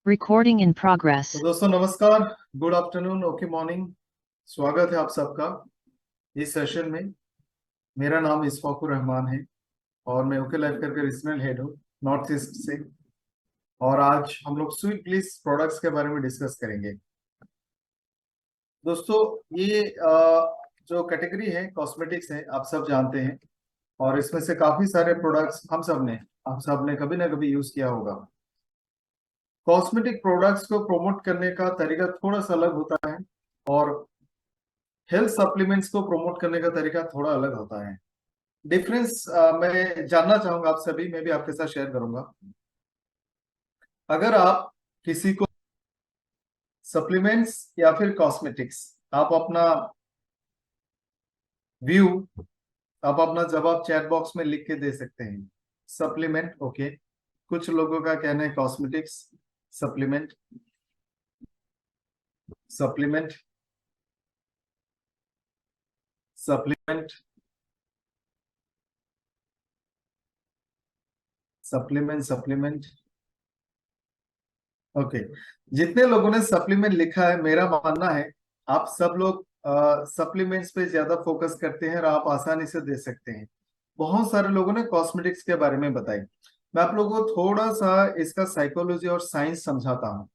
Recording in progress. तो दोस्तों नमस्कार, गुड आफ्टरनून, ओके मॉर्निंग। स्वागत है आप सबका इस सेशन में। मेरा नाम इस्फाकुर रहमान है और मैं ओके लाइफ करके रीजनल हेड हूँ नॉर्थ ईस्ट से। और आज हम लोग स्वीट ब्लिस प्रोडक्ट्स के बारे में डिस्कस करेंगे। दोस्तों ये जो कैटेगरी है कॉस्मेटिक्स है, आप सब जानते हैं। और इसमें से काफी सारे प्रोडक्ट्स आप सब ने कभी ना कभी यूज किया होगा। कॉस्मेटिक प्रोडक्ट्स को प्रमोट करने का तरीका थोड़ा सा अलग होता है और हेल्थ सप्लीमेंट्स को प्रमोट करने का तरीका थोड़ा अलग होता है। डिफरेंस मैं जानना चाहूंगा आप सभी, मैं भी आपके साथ शेयर करूंगा। अगर आप किसी को सप्लीमेंट्स या फिर कॉस्मेटिक्स, आप अपना व्यू, आप अपना जवाब चैट बॉक्स में लिख के दे सकते हैं। सप्लीमेंट ओके, कुछ लोगों का कहना है cosmetics, supplement, supplement, supplement, supplement, supplement. Okay, जितने लोगों ने सप्लीमेंट लिखा है, मेरा मानना है आप सब लोग सप्लीमेंट्स पे ज्यादा फोकस करते हैं और आप आसानी से दे सकते हैं। बहुत सारे लोगों ने कॉस्मेटिक्स के बारे में बताई। मैं आप लोगों को थोड़ा सा इसका साइकोलॉजी और साइंस समझाता हूं।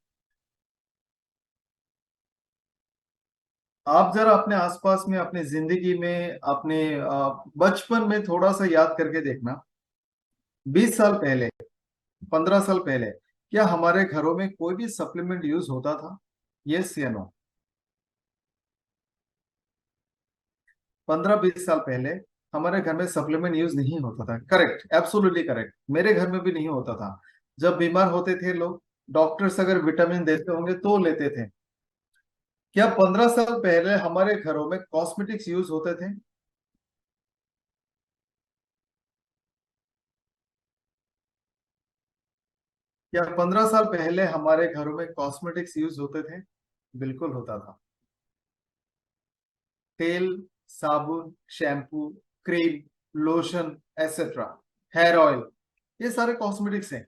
आप जरा अपने आसपास में, अपनी जिंदगी में, अपने बचपन में थोड़ा सा याद करके देखना। 20 साल पहले, 15 साल पहले, क्या हमारे घरों में कोई भी सप्लीमेंट यूज होता था? यस या नो? 15-20 साल पहले हमारे घर में सप्लीमेंट यूज नहीं होता था। Correct, absolutely correct. मेरे घर में भी नहीं होता था। जब बीमार होते थे लोग, डॉक्टर्स अगर विटामिन देते होंगे तो लेते थे। क्या 15 साल पहले हमारे घरों में कॉस्मेटिक्स यूज होते थे? क्या 15 साल पहले हमारे घरों में कॉस्मेटिक्स यूज होते थे? बिल्कुल होता था। तेल, साबुन, shampoo, cream, lotion, etcetera, hair oil, ये सारे कॉस्मेटिक्स हैं।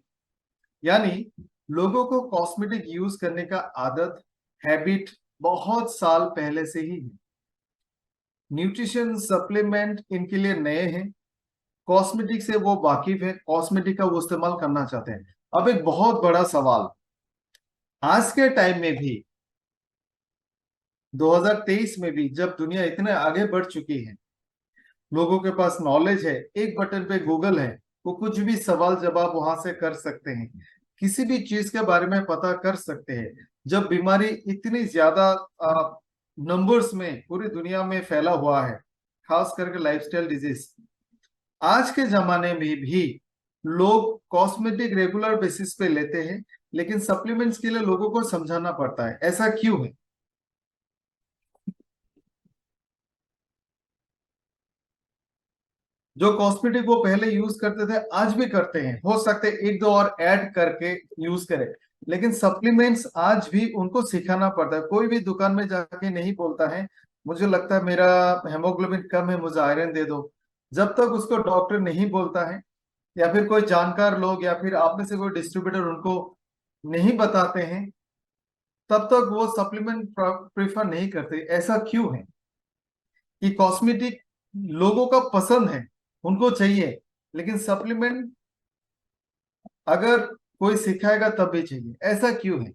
यानी लोगों को कॉस्मेटिक यूज करने का आदत, हैबिट बहुत साल पहले से ही है। न्यूट्रिशन सप्लीमेंट इनके लिए नए हैं। कॉस्मेटिक से वो वाकिफ है, कॉस्मेटिक का वो इस्तेमाल करना चाहते हैं। अब एक बहुत बड़ा सवाल, आज के टाइम में भी, 2023 में भी, जब दुनिया इतने आगे बढ़ चुकी है, लोगों के पास नॉलेज है, एक बटन पे गूगल है, वो कुछ भी सवाल जवाब वहां से कर सकते हैं, किसी भी चीज के बारे में पता कर सकते हैं। जब बीमारी इतनी ज्यादा नंबर्स में पूरी दुनिया में फैला हुआ है, खास करके लाइफस्टाइल डिजीज, आज के जमाने में भी लोग कॉस्मेटिक रेगुलर बेसिस पे लेते हैं, लेकिन सप्लीमेंट्स के लिए लोगों को समझाना पड़ता है। ऐसा क्यों है? जो कॉस्मेटिक वो पहले यूज करते थे आज भी करते हैं, हो सकते एक दो और ऐड करके यूज करें, लेकिन सप्लीमेंट्स आज भी उनको सिखाना पड़ता है। कोई भी दुकान में जाके नहीं बोलता है मुझे लगता है मेरा हेमोग्लोबिन कम है, मुझे आयरन दे दो। जब तक उसको डॉक्टर नहीं बोलता है, या फिर कोई जानकार लोग, या फिर आप में से कोई डिस्ट्रीब्यूटर उनको नहीं बताते हैं, तब तक वो सप्लीमेंट प्रेफर नहीं करते। ऐसा क्यों है कि कॉस्मेटिक लोगों का पसंद है, उनको चाहिए, लेकिन सप्लीमेंट अगर कोई सिखाएगा तब भी चाहिए? ऐसा क्यों है?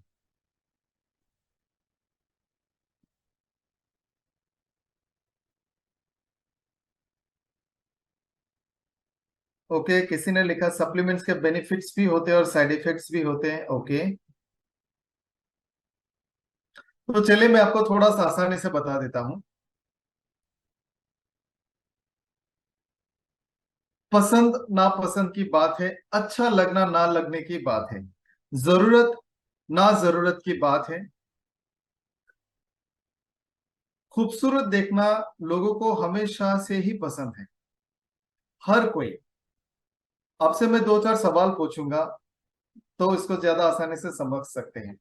ओके, किसी ने लिखा सप्लीमेंट्स के बेनिफिट्स भी होते हैं और साइड इफेक्ट्स भी होते हैं। ओके, तो चलिए मैं आपको थोड़ा सा आसानी से बता देता हूं। पसंद नापसंद की बात है, अच्छा लगना ना लगने की बात है, जरूरत ना जरूरत की बात है। खूबसूरत देखना लोगों को हमेशा से ही पसंद है, हर कोई। आपसे मैं दो चार सवाल पूछूंगा तो इसको ज्यादा आसानी से समझ सकते हैं।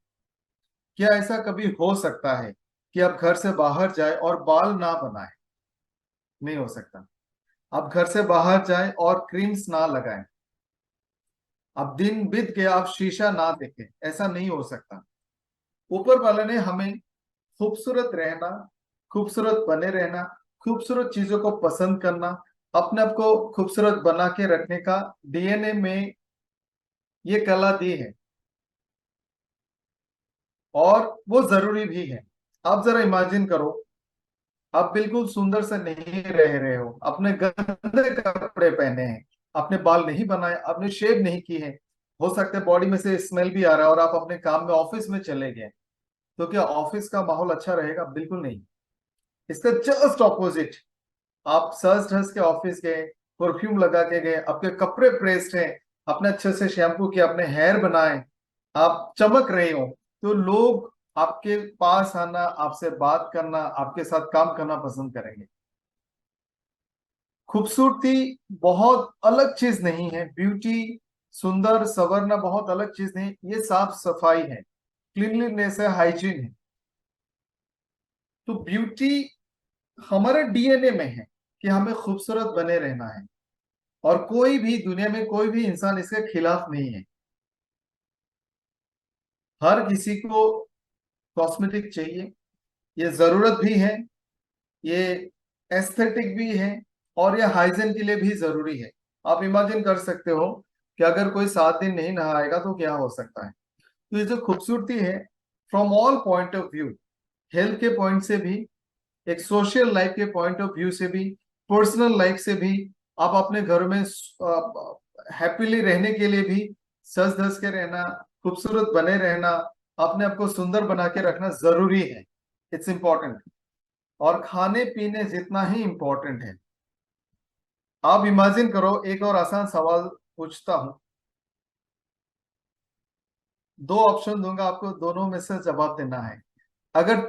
क्या ऐसा कभी हो सकता है कि आप घर से बाहर जाए और बाल ना बनाए? नहीं हो सकता। आप घर से बाहर जाए और क्रीम्स ना लगाएं। अब दिन बीत गया, आप शीशा ना देखें, ऐसा नहीं हो सकता। ऊपर वाले ने हमें खूबसूरत रहना, खूबसूरत बने रहना, खूबसूरत चीजों को पसंद करना, अपने आप को खूबसूरत बना के रखने का डीएनए में ये कला दी है, और वो जरूरी भी है। आप जरा इमेजिन करो, आप बिल्कुल सुंदर से नहीं रह रहे हो, अपने गंदे कपड़े पहने हैं, अपने बाल नहीं बनाए, आपने शेव नहीं की है, हो सकता है बॉडी में से स्मेल भी आ रहा है, और आप अपने काम में ऑफिस में चले गए, तो क्या ऑफिस का माहौल अच्छा रहेगा? बिल्कुल नहीं। इसका जस्ट ऑपोजिट, आप सज धज के ऑफिस गए, परफ्यूम लगा के गए, आपके कपड़े प्रेस्ड हैं, अपने अच्छे से शैम्पू किए, अपने हेयर बनाए, आप चमक रहे हो, तो लोग आपके पास आना, आपसे बात करना, आपके साथ काम करना पसंद करेंगे। खूबसूरती बहुत अलग चीज नहीं है, ब्यूटी, सुंदर सवरना बहुत अलग चीज नहीं, ये साफ सफाई है, क्लीनलीनेस है, हाइजीन है। तो ब्यूटी हमारे डीएनए में है कि हमें खूबसूरत बने रहना है, और कोई भी दुनिया में कोई भी इंसान इसके खिलाफ नहीं है। हर किसी को कॉस्मेटिक चाहिए, ये जरूरत भी है, ये एस्थेटिक भी है, और ये हाइजीन के लिए भी जरूरी है। आप इमेजिन कर सकते हो कि अगर कोई 7 दिन नहीं नहाएगा तो क्या हो सकता है। तो ये जो खूबसूरती है, from all point of view, health के पॉइंट से भी, एक सोशल लाइफ के पॉइंट ऑफ व्यू से भी, पर्सनल लाइफ से भी, आप अपने घर में हैप्पीली रहने के लिए भी, सज धज के रहना, खूबसूरत बने रहना, अपने आप को सुंदर बना के रखना जरूरी है। इट्स इंपॉर्टेंट, और खाने पीने जितना ही इंपॉर्टेंट है। आप इमेजिन करो, एक और आसान सवाल पूछता हूं, दो ऑप्शन दूंगा आपको, दोनों में से जवाब देना है। अगर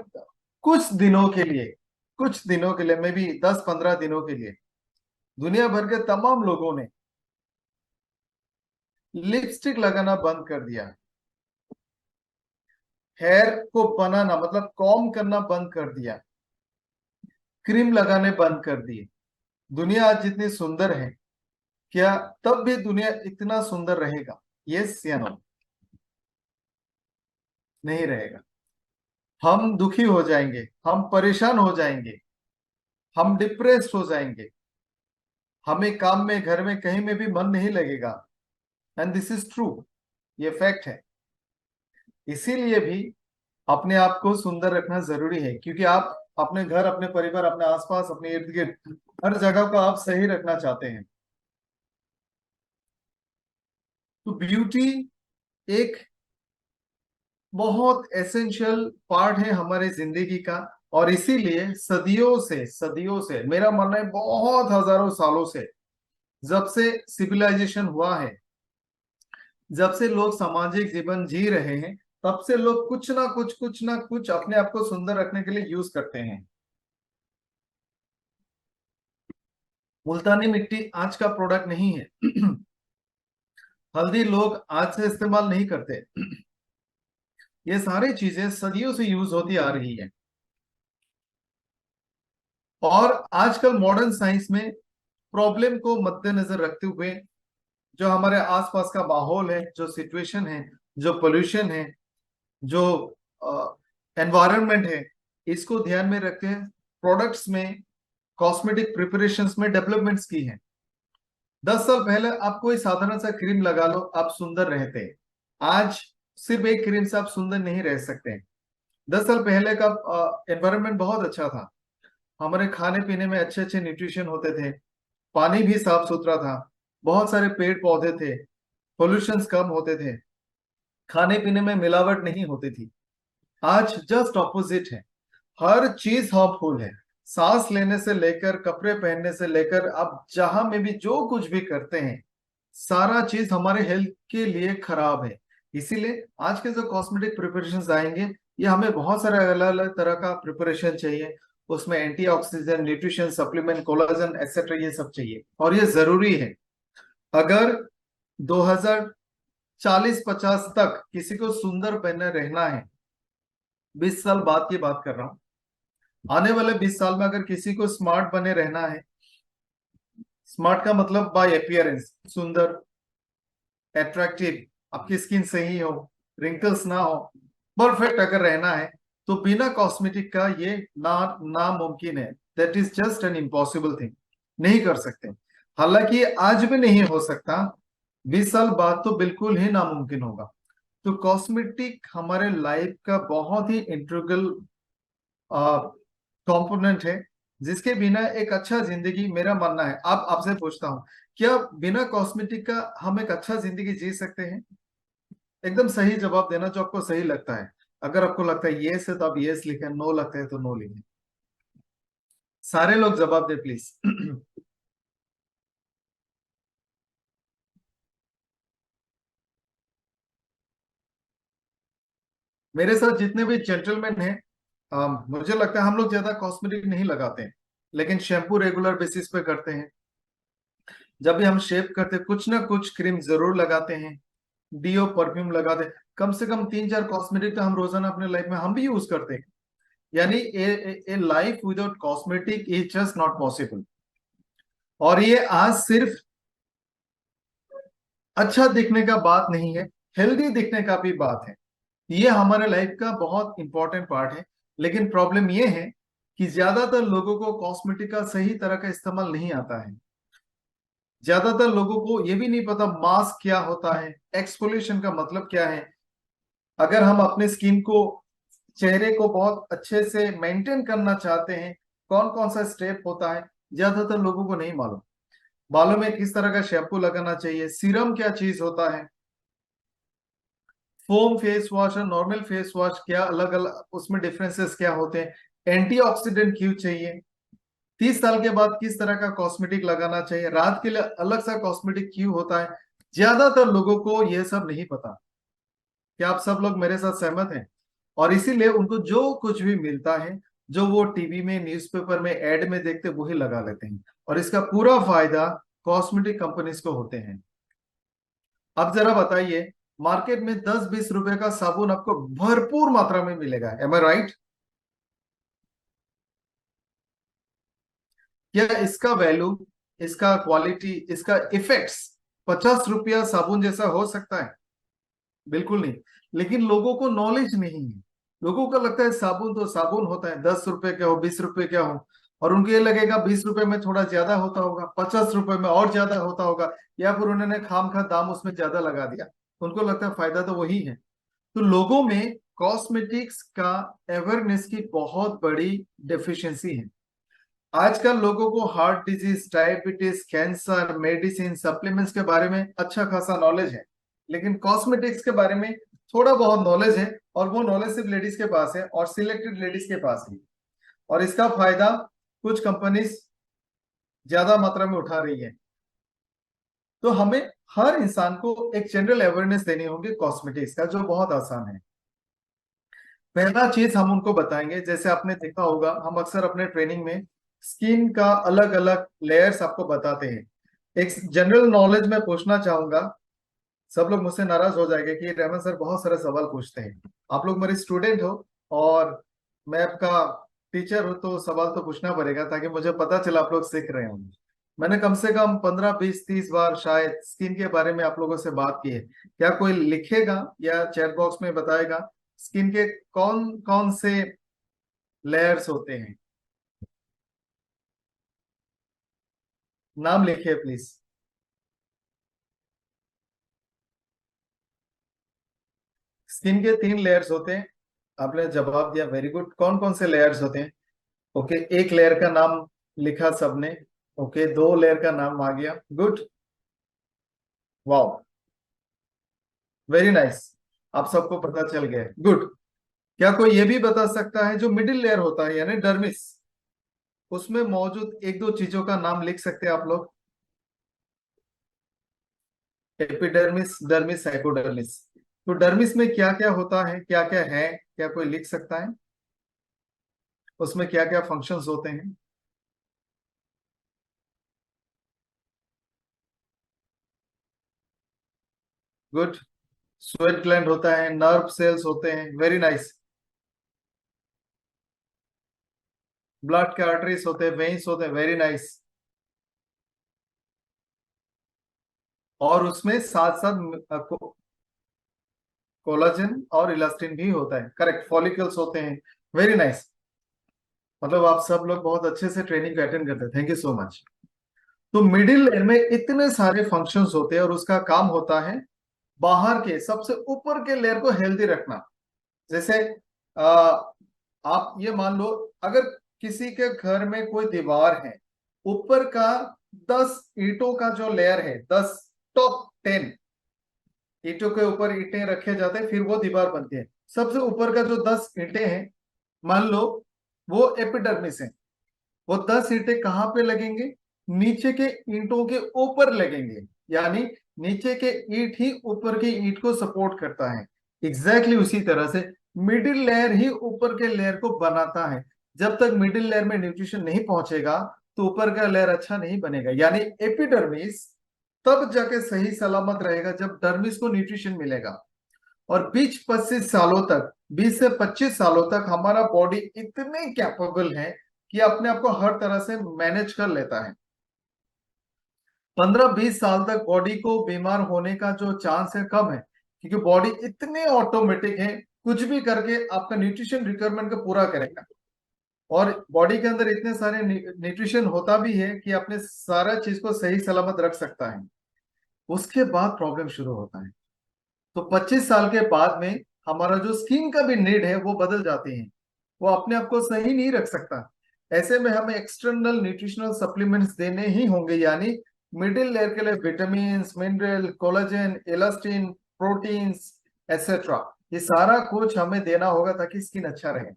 कुछ दिनों के लिए, कुछ दिनों के लिए, मे बी 10-15 दिनों के लिए, दुनिया भर के तमाम लोगों ने लिपस्टिक लगाना बंद कर दिया, हेयर को बनाना मतलब कॉम करना बंद कर दिया, क्रीम लगाने बंद कर दिए, दुनिया आज जितनी सुंदर है, क्या तब भी दुनिया इतना सुंदर रहेगा? यस या नो? नहीं रहेगा। हम दुखी हो जाएंगे, हम परेशान हो जाएंगे, हम डिप्रेस्ड हो जाएंगे, हमें काम में, घर में, कहीं में भी मन नहीं लगेगा। एंड दिस इज ट्रू, ये फैक्ट है। इसीलिए भी अपने आप को सुंदर रखना जरूरी है, क्योंकि आप अपने घर, अपने परिवार, अपने आसपास, अपने इर्द गिर्द हर जगह को आप सही रखना चाहते हैं। तो ब्यूटी एक बहुत एसेंशियल पार्ट है हमारे जिंदगी का, और इसीलिए सदियों से मेरा मानना है, बहुत हजारों सालों से, जब से सिविलाइजेशन हुआ है, जब से लोग सामाजिक जीवन जी रहे हैं, तब से लोग कुछ ना कुछ अपने आप को सुंदर रखने के लिए यूज करते हैं। मुल्तानी मिट्टी आज का प्रोडक्ट नहीं है। हल्दी लोग आज से इस्तेमाल नहीं करते। ये सारी चीजें सदियों से यूज होती आ रही है, और आजकल मॉडर्न साइंस में प्रॉब्लम को मद्देनजर रखते हुए, जो हमारे आसपास का माहौल है, जो सिचुएशन है, जो पोल्यूशन है, जो एनवायरनमेंट है, इसको ध्यान में रख के प्रोडक्ट्स में, कॉस्मेटिक प्रिपरेशंस में डेवलपमेंट्स की है। 10 साल पहले आप कोई साधारण सा क्रीम लगा लो, आप सुंदर रहते। आज सिर्फ एक क्रीम से आप सुंदर नहीं रह सकते। 10 साल पहले का एनवायरनमेंट बहुत अच्छा था, हमारे खाने पीने में अच्छे अच्छे न्यूट्रिशन होते थे, पानी भी साफ सुथरा था, बहुत सारे पेड़ पौधे थे, पोल्यूशन कम होते थे, खाने पीने में मिलावट नहीं होती थी। आज जस्ट ऑपोजिट है, हर चीज हार्मफुल है। सांस लेने से लेकर, कपड़े पहनने से लेकर, आप जहां में भी जो कुछ भी करते हैं, सारा चीज हमारे हेल्थ के लिए खराब है। इसीलिए आज के जो कॉस्मेटिक प्रिपरेशंस आएंगे, ये हमें बहुत सारे अलग अलग तरह का प्रिपरेशन चाहिए, उसमें antioxidant, nutrition, supplement, collagen etcetera, ये सब चाहिए, और ये जरूरी है। अगर 2040-50 तक किसी को सुंदर बने रहना है, 20 साल बाद की बात कर रहा हूं, आने वाले 20 साल में अगर किसी को स्मार्ट बने रहना है, स्मार्ट का मतलब बाय अपियरेंस, सुंदर, अट्रैक्टिव, आपकी स्किन सही हो, रिंकल्स ना हो, परफेक्ट अगर रहना है तो बिना कॉस्मेटिक का ये नामुमकिन है। That is just an impossible thing, नहीं कर सकते। हालांकि आज भी नहीं हो सकता, 20 साल बाद तो बिल्कुल ही नामुमकिन होगा। तो कॉस्मेटिक हमारे लाइफ का बहुत ही इंटीग्रल कंपोनेंट है, जिसके बिना एक अच्छा जिंदगी, मेरा मानना है, आप आपसे पूछता हूँ, क्या बिना कॉस्मेटिक का हम एक अच्छा जिंदगी जी सकते हैं? एकदम सही जवाब देना जो आपको सही लगता है। अगर आपको लगता है यस है तो आप यस लिखें, नो लगता है तो नो लिखें। सारे लोग जवाब दे प्लीज। मेरे साथ जितने भी जेंटलमैन हैं, मुझे लगता है हम लोग ज्यादा कॉस्मेटिक नहीं लगाते हैं, लेकिन शैम्पू रेगुलर बेसिस पे करते हैं। जब भी हम शेव करते हैं कुछ ना कुछ क्रीम जरूर लगाते हैं, डीओ परफ्यूम लगाते हैं। कम से कम 3-4 कॉस्मेटिक तो हम रोजाना अपने लाइफ में हम भी यूज करते हैं। यानी ए life without cosmetic is just not possible. और ये आज सिर्फ अच्छा दिखने का बात नहीं है, हेल्दी दिखने का भी बात है। ये हमारे लाइफ का बहुत इंपॉर्टेंट पार्ट है। लेकिन प्रॉब्लम ये है कि ज्यादातर लोगों को कॉस्मेटिक का सही तरह का इस्तेमाल नहीं आता है। ज्यादातर लोगों को ये भी नहीं पता मास्क क्या होता है, एक्सफोलिएशन का मतलब क्या है। अगर हम अपने स्किन को, चेहरे को बहुत अच्छे से मेंटेन करना चाहते हैं, कौन कौन सा स्टेप होता है, ज्यादातर लोगों को नहीं मालूम। बालों में किस तरह का शैम्पू लगाना चाहिए, सीरम क्या चीज होता है, फोम फेस वॉश और नॉर्मल फेस वॉश क्या अलग अलग, उसमें डिफरेंसेस क्या होते हैं, एंटीऑक्सीडेंट क्यों चाहिए, 30 साल के बाद किस तरह का कॉस्मेटिक लगाना चाहिए, रात के लिए अलग सा कॉस्मेटिक क्यों होता है। ज्यादातर लोगों को यह सब नहीं पता। क्या आप सब लोग मेरे साथ सहमत हैं? और इसीलिए उनको जो कुछ भी मिलता है, जो वो टीवी में, न्यूज़पेपर में, एड में देखते वही लगा लेते हैं, और इसका पूरा फायदा कॉस्मेटिक कंपनीज को होते हैं। अब जरा बताइए, मार्केट में 10-20 रुपए का साबुन आपको भरपूर मात्रा में मिलेगा, एम आई राइट? क्या इसका वैल्यू, इसका क्वालिटी, इसका इफेक्ट्स 50 रुपया साबुन जैसा हो सकता है? बिल्कुल नहीं। लेकिन लोगों को नॉलेज नहीं है। लोगों को लगता है साबुन तो साबुन होता है, 10 रुपए क्या हो, 20 रुपए क्या हो। और उनको ये लगेगा 20 रुपए में थोड़ा ज्यादा होता होगा, 50 रुपए में और ज्यादा होता होगा, या फिर उन्होंने खाम खा दाम उसमें ज्यादा लगा दिया। उनको लगता है फायदा तो वही है। तो लोगों में कॉस्मेटिक्स का अवेयरनेस की बहुत बड़ी डेफिशिएंसी है। आजकल लोगों को heart disease, diabetes, cancer, medicine, supplements के बारे में अच्छा खासा नॉलेज है, लेकिन कॉस्मेटिक्स के बारे में थोड़ा बहुत नॉलेज है। और वो नॉलेज सिर्फ लेडीज के पास है और सिलेक्टेड लेडीज के पास है। और इसका फायदा कुछ कंपनीज ज्यादा मात्रा में उठा रही है। तो हमें हर इंसान को एक जनरल अवेयरनेस देनी होगी कॉस्मेटिक्स का, जो बहुत आसान है। पहला चीज हम उनको बताएंगे, जैसे आपने देखा होगा हम अक्सर अपने ट्रेनिंग में स्किन का अलग अलग लेयर्स आपको बताते हैं। एक जनरल नॉलेज में पूछना चाहूंगा, सब लोग मुझसे नाराज हो जाएंगे कि रहमान सर बहुत सारे सवाल पूछते हैं। आप लोग मेरे स्टूडेंट हो और मैं आपका टीचर हूँ, तो सवाल तो पूछना पड़ेगा ताकि मुझे पता चला आप लोग सीख रहे होंगे। मैंने कम से कम 15-20-30 बार शायद स्किन के बारे में आप लोगों से बात की है। क्या कोई लिखेगा या चैट बॉक्स में बताएगा स्किन के कौन कौन से लेयर्स होते हैं? नाम लिखिए प्लीज। स्किन के 3 लेयर्स होते हैं। आपने जवाब दिया, वेरी गुड। कौन कौन से लेयर्स होते हैं? ओके, एक लेयर का नाम लिखा सबने। ओके, 2 लेयर का नाम आ गया, गुड, वाओ, वेरी नाइस। आप सबको पता चल गया, गुड। क्या कोई ये भी बता सकता है जो मिडिल लेयर होता है यानी डर्मिस, उसमें मौजूद एक दो चीजों का नाम लिख सकते हैं आप लोग? एपिडर्मिस, डर्मिस, साइकोडर्मिस। तो डर्मिस में क्या क्या होता है, क्या क्या है, क्या कोई लिख सकता है? उसमें क्या क्या फंक्शंस होते हैं? गुड। स्वेट ग्लैंड होता है, नर्व सेल्स होते हैं, वेरी नाइस। ब्लड के आर्टरीज होते हैं, वेन्स होते हैं, वेरी नाइस। और उसमें साथ साथ कोलाजन और इलास्टिन भी होता है, करेक्ट, फॉलिकल्स होते हैं। Very nice. मतलब आप सब लोग बहुत अच्छे से ट्रेनिंग अटेंड करते हैं, थैंक यू सो मच। तो मिडिल लेयर में इतने सारे फंक्शंस होते हैं और उसका काम होता है बाहर के सबसे ऊपर के लेयर को हेल्दी रखना। जैसे आ, आप ये मान लो, अगर किसी के घर में कोई दीवार है, ऊपर का 10 ईंटों का जो लेयर है, 10 टॉप 10 ईंटों के ऊपर ईंटें रखे जाते हैं, फिर वो दीवार बनती है। सबसे ऊपर का जो 10 ईंटें हैं, मान लो वो एपिडर्मिस है। वो 10 ईंटें कहाँ पे लगेंगे? नीचे के ईंटों के ऊपर लगेंगे। यानी नीचे के ईंट ही ऊपर की ईंट को सपोर्ट करता है। एग्जैक्टली उसी तरह से मिडिल लेयर ही ऊपर के लेयर को बनाता है। जब तक मिडिल लेयर में न्यूट्रिशन नहीं पहुंचेगा तो ऊपर का लेयर अच्छा नहीं बनेगा। यानी एपिडर्मिस तब जाके सही सलामत रहेगा जब डर्मिस को न्यूट्रिशन मिलेगा। और 20 से 25 सालों तक हमारा बॉडी इतने कैपेबल है कि अपने आप को हर तरह से मैनेज कर लेता है। 15-20 साल तक बॉडी को बीमार होने का जो चांस है कम है, क्योंकि बॉडी इतने ऑटोमेटिक है, कुछ भी करके आपका न्यूट्रिशन रिक्वायरमेंट को पूरा करेगा। और बॉडी के अंदर इतने सारे न्यूट्रिशन होता भी है कि अपने सारा चीज को सही सलामत रख सकता है। उसके बाद प्रॉब्लम शुरू होता है। तो 25 साल के बाद में हमारा जो स्किन का भी नीड है वो बदल जाती है। वो अपने आप को सही नहीं रख सकता। ऐसे में हमें एक्सटर्नल न्यूट्रिशनल सप्लीमेंट्स देने ही होंगे। यानी मिडिल लेयर के लिए vitamin, mineral, collagen, elastin, proteins etcetera, ये सारा कुछ हमें देना होगा ताकि स्किन अच्छा रहे।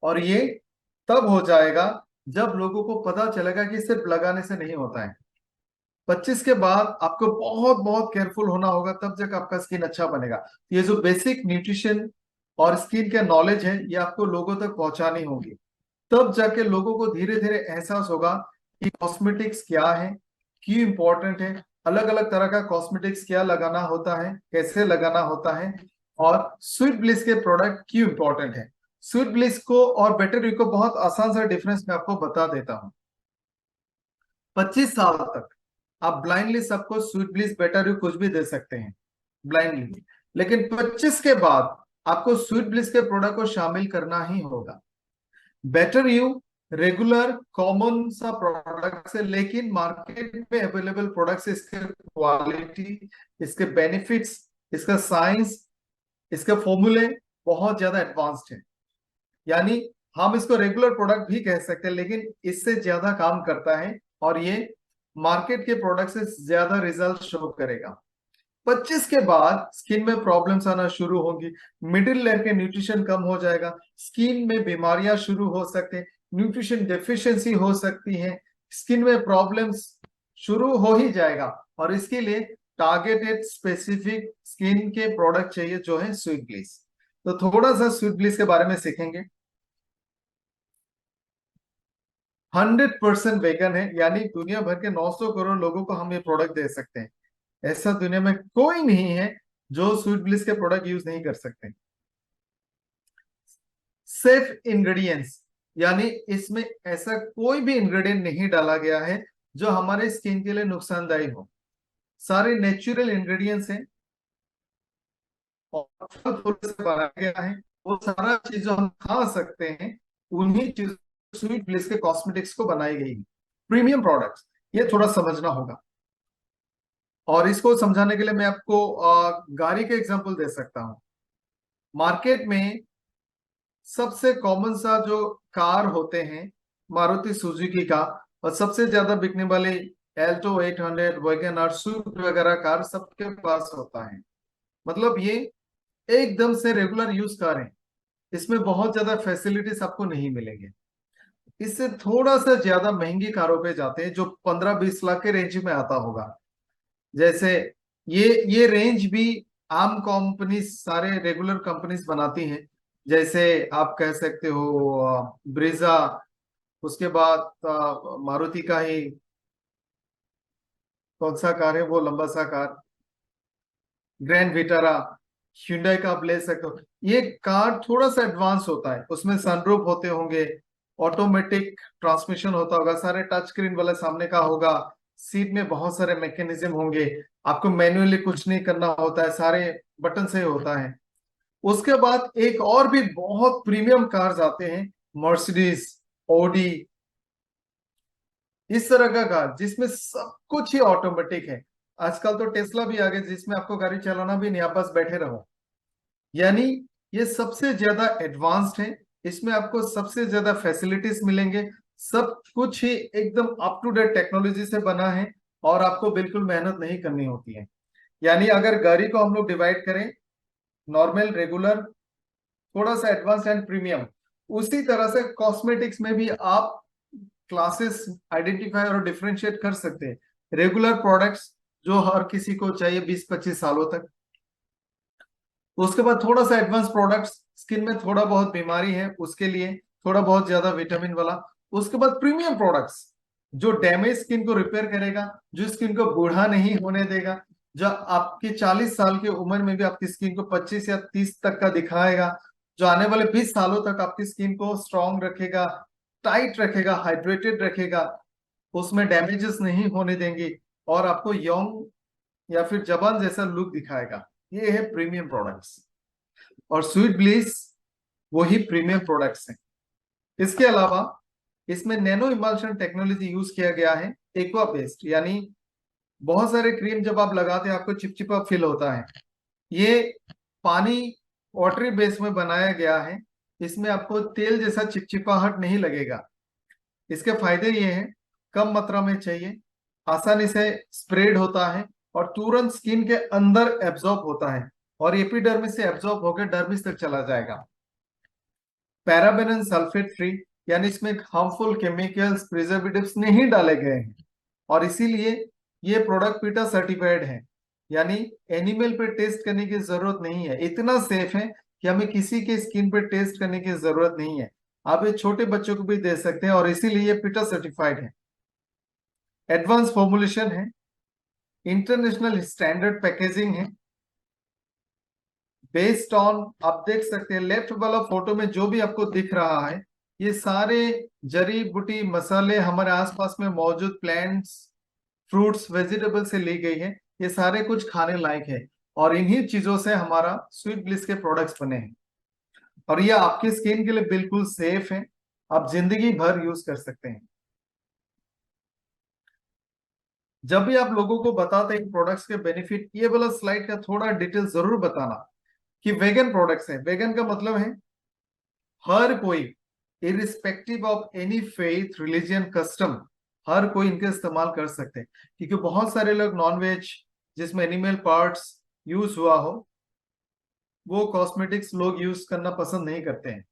और ये तब हो जाएगा जब लोगों को पता चलेगा कि सिर्फ लगाने से नहीं होता है। 25 के बाद आपको बहुत बहुत केयरफुल होना होगा, तब जाकर आपका स्किन अच्छा बनेगा। ये जो बेसिक न्यूट्रिशन और स्किन के नॉलेज है, ये आपको लोगों तक पहुंचानी होगी। तब जाके लोगों को धीरे धीरे एहसास होगा कि कॉस्मेटिक्स क्या है, क्यों इंपॉर्टेंट है, अलग अलग तरह का कॉस्मेटिक्स क्या लगाना होता है, कैसे लगाना होता है, और स्वीट ब्लिस के प्रोडक्ट क्यों इंपॉर्टेंट है। स्वीट ब्लिस को और बेटर यू को बहुत आसान सा डिफरेंस मैं आपको बता देता हूँ। 25 साल तक आप ब्लाइंडली सबको स्वीट ब्लिस, बेटर यू कुछ भी दे सकते हैं ब्लाइंडली। लेकिन 25 के बाद आपको स्वीट ब्लिस के प्रोडक्ट को शामिल करना ही होगा। बेटर यू रेगुलर कॉमन सा प्रोडक्ट है, लेकिन मार्केट में अवेलेबल प्रोडक्ट्स, इसके क्वालिटी, इसके बेनिफिट्स, इसका साइंस, इसके फॉर्मूले बहुत ज्यादा एडवांस्ड है। यानी हम इसको रेगुलर प्रोडक्ट भी कह सकते हैं, लेकिन इससे ज्यादा काम करता है और ये मार्केट के प्रोडक्ट से ज्यादा रिजल्ट शो करेगा। 25 के बाद स्किन में प्रॉब्लम्स आना शुरू होंगी। मिडिल लेयर के न्यूट्रिशन कम हो जाएगा, स्किन में बीमारियां शुरू हो सकते हैं, न्यूट्रिशन डेफिशिएंसी हो सकती है, स्किन में प्रॉब्लम्स शुरू हो ही जाएगा। और इसके लिए टारगेटेड स्पेसिफिक स्किन के प्रोडक्ट चाहिए, जो है स्वीट ब्लिस। तो थोड़ा सा स्वीट ब्लिस के बारे में सीखेंगे। 100% वेगन है, यानी दुनिया भर के 900 करोड़ लोगों को हम ये प्रोडक्ट दे सकते हैं। ऐसा दुनिया में कोई नहीं है जो स्वीट ब्लिस के प्रोडक्ट यूज नहीं कर सकते। सेफ इंग्रेडिएंट्स, यानी इसमें ऐसा कोई भी इंग्रेडिएंट नहीं डाला गया है जो हमारे स्किन के लिए नुकसानदायी हो। सारे नेचुरल इंग्रेडिएंट्स हैं और फल फूल से बनाया गया है। वो सारा चीज जो हम खा सकते हैं, उन्हीं चीज स्वीट ब्लिस के कॉस्मेटिक्स को बनाई गई है, प्रीमियम प्रोडक्ट्स। ये थोड़ा समझना होगा। और इसको समझाने के लिए मैं आपको गाड़ी के एग्जांपल दे सकता हूँ। मार्केट में सबसे कॉमन सा जो कार होते हैं, मारुति सुजुकी का, और सबसे ज्यादा बिकने वाले एल्टो 800, वैगन आर, स्विफ्ट वगैरह कार सबके पास होता है। मतलब ये एकदम से रेगुलर यूज कार है। इसमें बहुत ज्यादा फैसिलिटीज आपको नहीं मिलेंगे। इससे थोड़ा सा ज्यादा महंगी कारों पे जाते हैं जो 15-20 लाख के रेंज में आता होगा। जैसे ये रेंज भी आम कंपनीज, सारे रेगुलर कंपनीज बनाती हैं। जैसे आप कह सकते हो ब्रीजा, उसके बाद मारुति का ही कौन सा कार है वो लंबा सा कार, ग्रैंड विटारा, hyundai का आप ले सकते हो। ये कार थोड़ा सा एडवांस होता है, उसमें सनरूफ होते होंगे, ऑटोमेटिक ट्रांसमिशन होता होगा, सारे टच स्क्रीन वाले सामने का होगा, सीट में बहुत सारे मैकेनिज्म होंगे, आपको मैन्युअली कुछ नहीं करना होता है, सारे बटन से होता है। उसके बाद एक और भी बहुत प्रीमियम कार्स आते हैं, मर्सिडीज, ऑडी, इस तरह का कार जिसमें सब कुछ ही ऑटोमेटिक है। आजकल तो टेस्ला भी आ गए जिसमें आपको गाड़ी चलाना भी नहीं, आप बस बैठे रहो। यानी ये सबसे ज्यादा एडवांस्ड है, इसमें आपको सबसे ज्यादा फैसिलिटीज मिलेंगे, सब कुछ ही एकदम अप टू डेट टेक्नोलॉजी से बना है, और आपको बिल्कुल मेहनत नहीं करनी होती है। यानी अगर गाड़ी को हम लोग डिवाइड करें, नॉर्मल, रेगुलर, थोड़ा सा एडवांस एंड प्रीमियम, उसी तरह से कॉस्मेटिक्स में भी आप क्लासेस आइडेंटिफाई और डिफरेंशिएट कर सकते हैं। रेगुलर प्रोडक्ट्स जो हर किसी को चाहिए 20-25 सालों तक, उसके बाद थोड़ा सा एडवांस प्रोडक्ट्स, स्किन में थोड़ा बहुत बीमारी है उसके लिए थोड़ा बहुत ज्यादा विटामिन वाला, उसके बाद प्रीमियम प्रोडक्ट्स जो डैमेज स्किन को रिपेयर करेगा, जो स्किन को बूढ़ा नहीं होने देगा, जो आपकी 40 साल की उम्र में भी आपकी स्किन को 25 या 30 तक का दिखाएगा, जो आने वाले 20 सालों तक आपकी स्किन को स्ट्रांग रखेगा, टाइट रखेगा, हाइड्रेटेड रखेगा, उसमें डैमेजेस नहीं होने देंगे, और आपको यंग या फिर जवान जैसा लुक दिखाएगा। ये है प्रीमियम प्रोडक्ट्स, और स्वीट ब्लिस वही प्रीमियम प्रोडक्ट्स हैं। इसके अलावा इसमें नैनो इमल्शन टेक्नोलॉजी यूज किया गया है, एक्वा बेस्ड, यानी बहुत सारे क्रीम जब आप लगाते हैं आपको चिपचिपा फील होता है, ये पानी वाटरी बेस में बनाया गया है, इसमें आपको तेल जैसा चिपचिपाहट नहीं लगेगा। इसके फायदे ये हैं, कम मात्रा में चाहिए, आसानी से स्प्रेड होता है, और तुरंत स्किन के अंदर एब्जॉर्ब होता है, और एपिडर्मिस से एब्जॉर्ब होकर डर्मिस तक चला जाएगा। पैराबेन सल्फेट फ्री, यानी इसमें हार्मफुल केमिकल्स, प्रिजर्वेटिव्स नहीं डाले गए हैं, और इसीलिए ये प्रोडक्ट पीटा सर्टिफाइड है, यानी एनिमल पे टेस्ट करने की जरूरत नहीं है, इतना सेफ है कि हमें किसी के स्किन पे टेस्ट करने की जरूरत नहीं है, आप ये छोटे बच्चों को भी दे सकते हैं, और इसीलिए ये पीटा सर्टिफाइड है। एडवांस फॉर्मुलेशन है, इंटरनेशनल स्टैंडर्ड पैकेजिंग है, बेस्ड ऑन, आप देख सकते हैं लेफ्ट वाला फोटो में जो भी आपको दिख रहा है, ये सारे जड़ी बूटी मसाले हमारे आसपास में मौजूद प्लांट्स, फ्रूट्स, वेजिटेबल से ली गई है, ये सारे कुछ खाने लायक है, और इन्हीं चीजों से हमारा स्वीट ब्लिस के प्रोडक्ट्स बने हैं, और ये आपकी स्किन के लिए बिल्कुल सेफ है, आप जिंदगी भर यूज कर सकते हैं। जब भी आप लोगों को बताते हैं प्रोडक्ट्स के बेनिफिट, ये वाला स्लाइड का थोड़ा डिटेल जरूर बताना कि वेगन प्रोडक्ट्स हैं। वेगन का मतलब है हर कोई, irrespective of any faith, religion, custom, हर कोई इनका इस्तेमाल कर सकते हैं, क्योंकि बहुत सारे लोग नॉन वेज जिसमें एनिमल पार्ट्स यूज हुआ हो, वो कॉस्मेटिक्स लोग यूज करना पसंद नहीं करते हैं।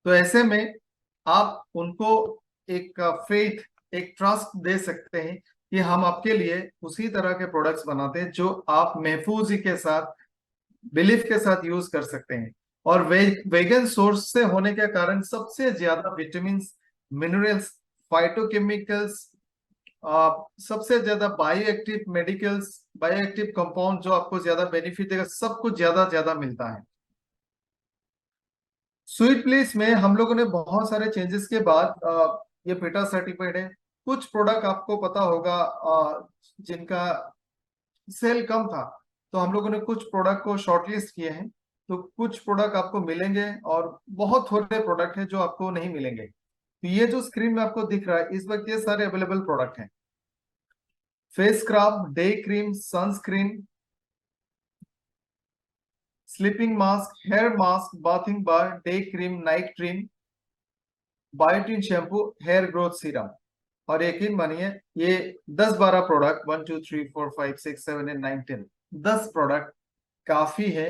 तो ऐसे में आप उनको एक फेथ, एक ट्रस्ट दे सकते हैं कि हम आपके लिए उसी तरह के प्रोडक्ट्स बनाते हैं जो आप महफूजी के साथ, बिलीफ के साथ यूज कर सकते हैं। और वेगन सोर्स से होने के कारण सबसे ज्यादा विटामिन, मिनरल्स, फाइटोकेमिकल्स, सबसे ज्यादा bio active medicals, bio active compound जो आपको ज्यादा बेनिफिट देगा, सब कुछ ज्यादा ज्यादा मिलता है। स्वीट प्लेस में हम लोगों ने बहुत सारे चेंजेस के बाद ये पेटा सर्टिफाइड है। कुछ प्रोडक्ट आपको पता होगा जिनका सेल कम था, तो हम लोगों ने कुछ प्रोडक्ट को शॉर्टलिस्ट किए हैं, तो कुछ प्रोडक्ट आपको मिलेंगे, और बहुत थोड़े प्रोडक्ट हैं जो आपको नहीं मिलेंगे। तो ये जो स्क्रीन में आपको दिख रहा है इस वक्त, ये सारे अवेलेबल प्रोडक्ट हैं। Face scrub, day cream, sunscreen, sleeping mask, hair mask, bathing bar, day cream, night cream, biotin shampoo, hair growth serum, और यकीन मानिए ये 10-12 प्रोडक्ट, 1 2 3 4 5 6 7 8 9 10, 10 प्रोडक्ट काफी है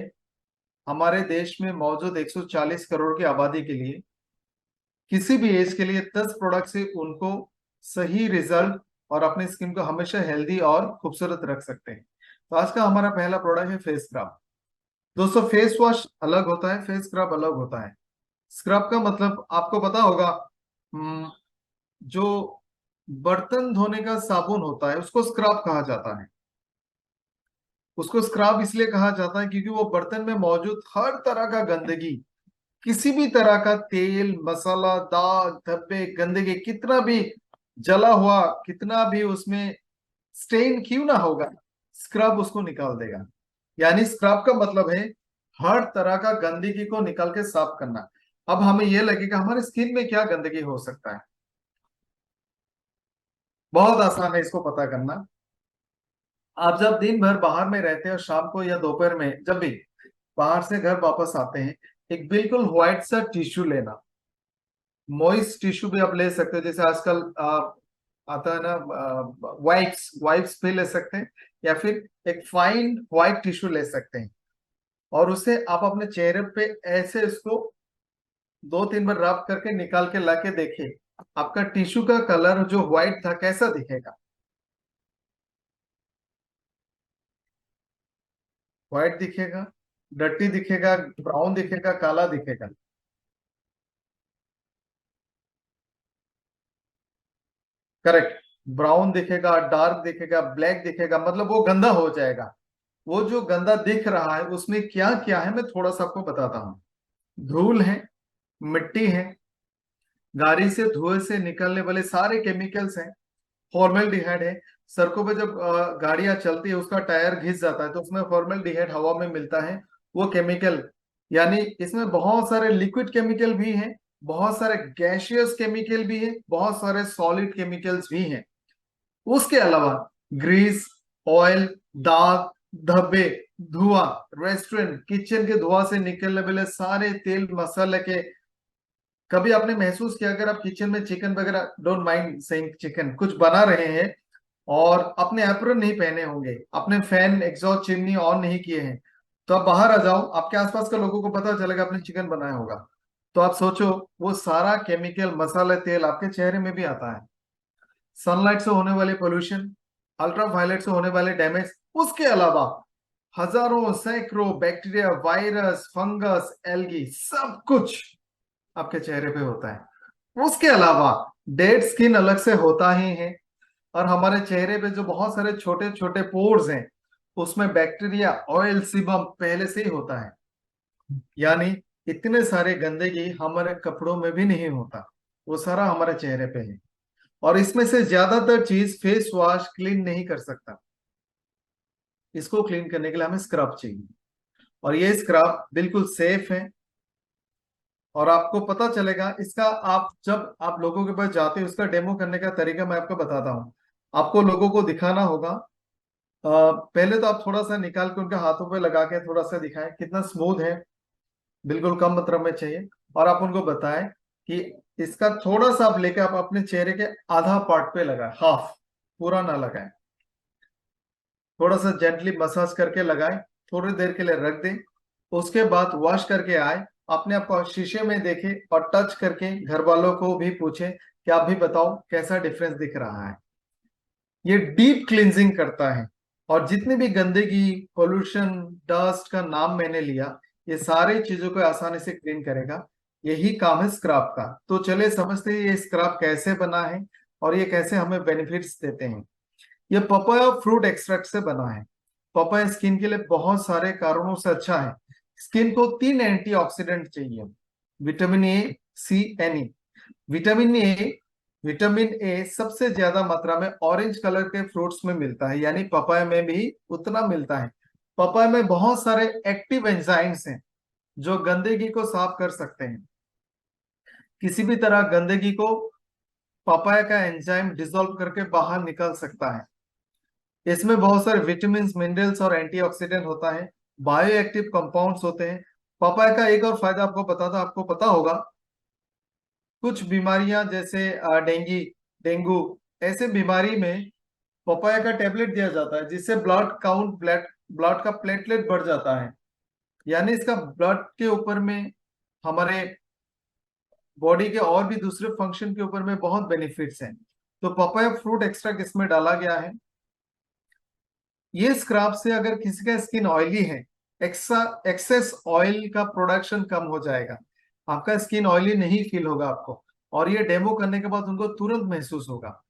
हमारे देश में मौजूद 140 करोड़ की आबादी के लिए। किसी भी एज के लिए 10 प्रोडक्ट से उनको सही रिजल्ट और अपनी स्किन को हमेशा हेल्दी और खूबसूरत रख सकते हैं। तो आज का हमारा पहला प्रोडक्ट है फेस स्क्रब। दोस्तों, फेस वॉश अलग होता है, फेस स्क्रब अलग होता है। स्क्रब का मतलब आपको पता होगा, जो बर्तन धोने का साबुन होता है उसको स्क्रब कहा जाता है। उसको स्क्रब इसलिए कहा जाता है क्योंकि वो बर्तन में मौजूद हर तरह का गंदगी, किसी भी तरह का तेल, मसाला, दाग, धब्बे, गंदगी, कितना भी जला हुआ, कितना भी उसमें स्टेन क्यों ना होगा, स्क्रब उसको निकाल देगा। यानी स्क्रब का मतलब है हर तरह का गंदगी को निकाल के साफ करना। अब हमें यह लगेगा हमारे स्किन में क्या गंदगी हो सकता है। बहुत आसान है इसको पता करना। आप जब दिन भर बाहर में रहते हैं और शाम को या दोपहर में जब भी बाहर से घर वापस आते हैं, एक बिल्कुल व्हाइट सा टिश्यू लेना। मॉइस्ट टिश्यू भी आप ले सकते हो, जैसे आजकल आता है ना, वाइप्स वाइप्स भी ले सकते हैं, या फिर एक फाइन व्हाइट टिश्यू ले सकते हैं। और उसे आप अपने चेहरे पे ऐसे इसको 2-3 बार रब करके निकाल के लाके देखिए, आपका टिश्यू का कलर जो व्हाइट था कैसा दिखेगा। व्हाइट दिखेगा, डर्टी दिखेगा, ब्राउन दिखेगा, काला दिखेगा। करेक्ट। ब्राउन दिखेगा, डार्क दिखेगा, ब्लैक दिखेगा, मतलब वो गंदा हो जाएगा। वो जो गंदा दिख रहा है उसमें क्या क्या है मैं थोड़ा सा आपको बताता हूँ। धूल है, मिट्टी है, गाड़ी से धुएं से निकलने वाले सारे केमिकल्स हैं, फॉर्मेल्डिहाइड है। सड़कों पे जब गाड़ियां चलती है उसका टायर घिस जाता है तो उसमें फॉर्मेल्डिहाइड हवा में मिलता है, वो केमिकल। यानी इसमें बहुत सारे लिक्विड केमिकल भी हैं, बहुत सारे गैसियस केमिकल भी है, बहुत सारे सॉलिड केमिकल्स भी हैं। उसके अलावा ग्रीस, ऑयल, दाग, धब्बे, धुआं, रेस्टोरेंट किचन के धुआं से निकलने वाले सारे तेल मसाले के। कभी आपने महसूस किया अगर आप किचन में चिकन वगैरह, डोंट माइंड सेइंग चिकन, कुछ बना रहे हैं और अपने एप्रन नहीं पहने होंगे, अपने फैन एग्जॉस्ट चिमनी ऑन नहीं किए हैं, तो आप बाहर आ जाओ, आपके आसपास के लोगों को पता चलेगा आपने चिकन बनाया होगा। तो आप सोचो वो सारा केमिकल मसाले तेल आपके चेहरे में भी आता है। सनलाइट से होने वाले पोल्यूशन, अल्ट्रावायलेट से होने वाले डैमेज, उसके अलावा हजारों सैकड़ों बैक्टीरिया, वायरस, फंगस, एल्गी, सब कुछ आपके चेहरे पे होता है। उसके अलावा डेड स्किन अलग से होता ही है। और हमारे चेहरे पे जो बहुत सारे छोटे छोटे पोर्स हैं उसमें बैक्टीरिया, ऑयल, सीबम पहले से ही होता है। यानी इतने सारे गंदगी हमारे कपड़ों में भी नहीं होता, वो सारा हमारे चेहरे पे है। और इसमें से ज्यादातर चीज फेस वॉश क्लीन नहीं कर सकता। इसको क्लीन करने के लिए हमें स्क्रब चाहिए, और ये स्क्रब बिल्कुल सेफ है। और आपको पता चलेगा इसका, आप जब आप लोगों के पास जाते हैं उसका डेमो करने का तरीका मैं आपको बताता हूँ। आपको लोगों को दिखाना होगा। पहले तो आप थोड़ा सा निकाल के उनके हाथों पे लगा के थोड़ा सा दिखाएं कितना स्मूथ है, बिल्कुल कम मात्रा में चाहिए। और आप उनको बताएं कि इसका थोड़ा सा आप लेके आप अपने चेहरे के आधा पार्ट पे लगाएं, हाफ, पूरा ना लगाएं। थोड़ा सा जेंटली मसाज करके लगाएं, थोड़ी देर के लिए रख दें। उसके बाद वॉश करके आए, अपने आप को शीशे में देखें और टच करके घर वालों को भी पूछें कि आप भी बताओ कैसा डिफरेंस दिख रहा है। ये डीप क्लींजिंग करता है। और जितनी भी गंदगी, पोल्यूशन, डस्ट का नाम मैंने लिया, ये सारी चीजों को आसानी से क्लीन करेगा। यही काम है स्क्रब का। तो चलिए समझते हैं ये स्क्रब कैसे बना है और ये कैसे हमें बेनिफिट्स देते हैं। ये पपाया फ्रूट एक्सट्रैक्ट से बना है। पपाया स्किन के लिए बहुत सारे कारणों से अच्छा है। स्किन को 3 एंटीऑक्सीडेंट चाहिए, vitamin A, C, and E. Vitamin A, vitamin A सबसे ज्यादा मात्रा में ऑरेंज कलर के फ्रूट्स में मिलता है, यानी पपाया में भी उतना मिलता है। पपाया में बहुत सारे एक्टिव एंजाइम्स हैं जो गंदगी को साफ कर सकते हैं। किसी भी तरह गंदगी को पपाया का एंजाइम डिसॉल्व करके बाहर निकल सकता है। इसमें बहुत सारे विटामिन, मिनरल्स और एंटीऑक्सीडेंट होता है, बायो एक्टिव कंपाउंड्स होते हैं। पपाया का एक और फायदा आपको पता था, आपको पता होगा, कुछ बीमारियां जैसे डेंगू, ऐसे बीमारी में पपाया का टेबलेट दिया जाता है जिससे ब्लड काउंट, ब्लड ब्लड का प्लेटलेट बढ़ जाता है। यानी इसका ब्लड के ऊपर में, हमारे बॉडी के और भी दूसरे फंक्शन के ऊपर में बहुत बेनिफिट्स हैं। तो पपाया फ्रूट एक्सट्रैक्ट इसमें डाला गया है। ये स्क्रब से अगर किसी का स्किन ऑयली है, एक्सेस ऑयल का प्रोडक्शन कम हो जाएगा, आपका स्किन ऑयली नहीं फील होगा आपको। और ये डेमो करने के बाद उनको तुरंत महसूस होगा।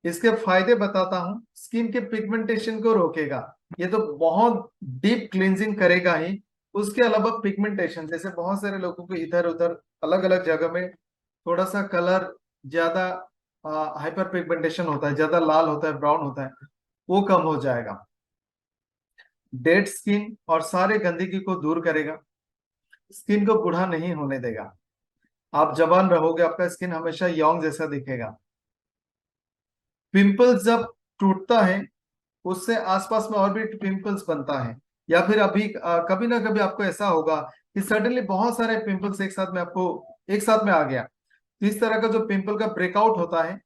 इसके फायदे बताता हूं, स्किन के पिगमेंटेशन को रोकेगा, ये तो बहुत डीप क्लींजिंग करेगा ही। उसके अलावा पिगमेंटेशन, जैसे बहुत सारे लोगों को इधर उधर अलग अलग जगह में थोड़ा सा कलर ज्यादा हाइपर पिगमेंटेशन होता है, ज्यादा लाल होता है, ब्राउन होता है, वो कम हो जाएगा। डेड स्किन और सारे गंदगी को दूर करेगा, स्किन को बूढ़ा नहीं होने देगा। आप जवान रहोगे, आपका स्किन हमेशा यंग जैसा दिखेगा। पिंपल्स जब टूटता है उससे आसपास में और भी पिंपल्स बनता है, या फिर अभी कभी ना कभी आपको ऐसा होगा कि सडनली बहुत सारे पिंपल्स एक साथ में आपको एक साथ में आ गया। तो इस तरह का जो पिंपल का ब्रेकआउट होता है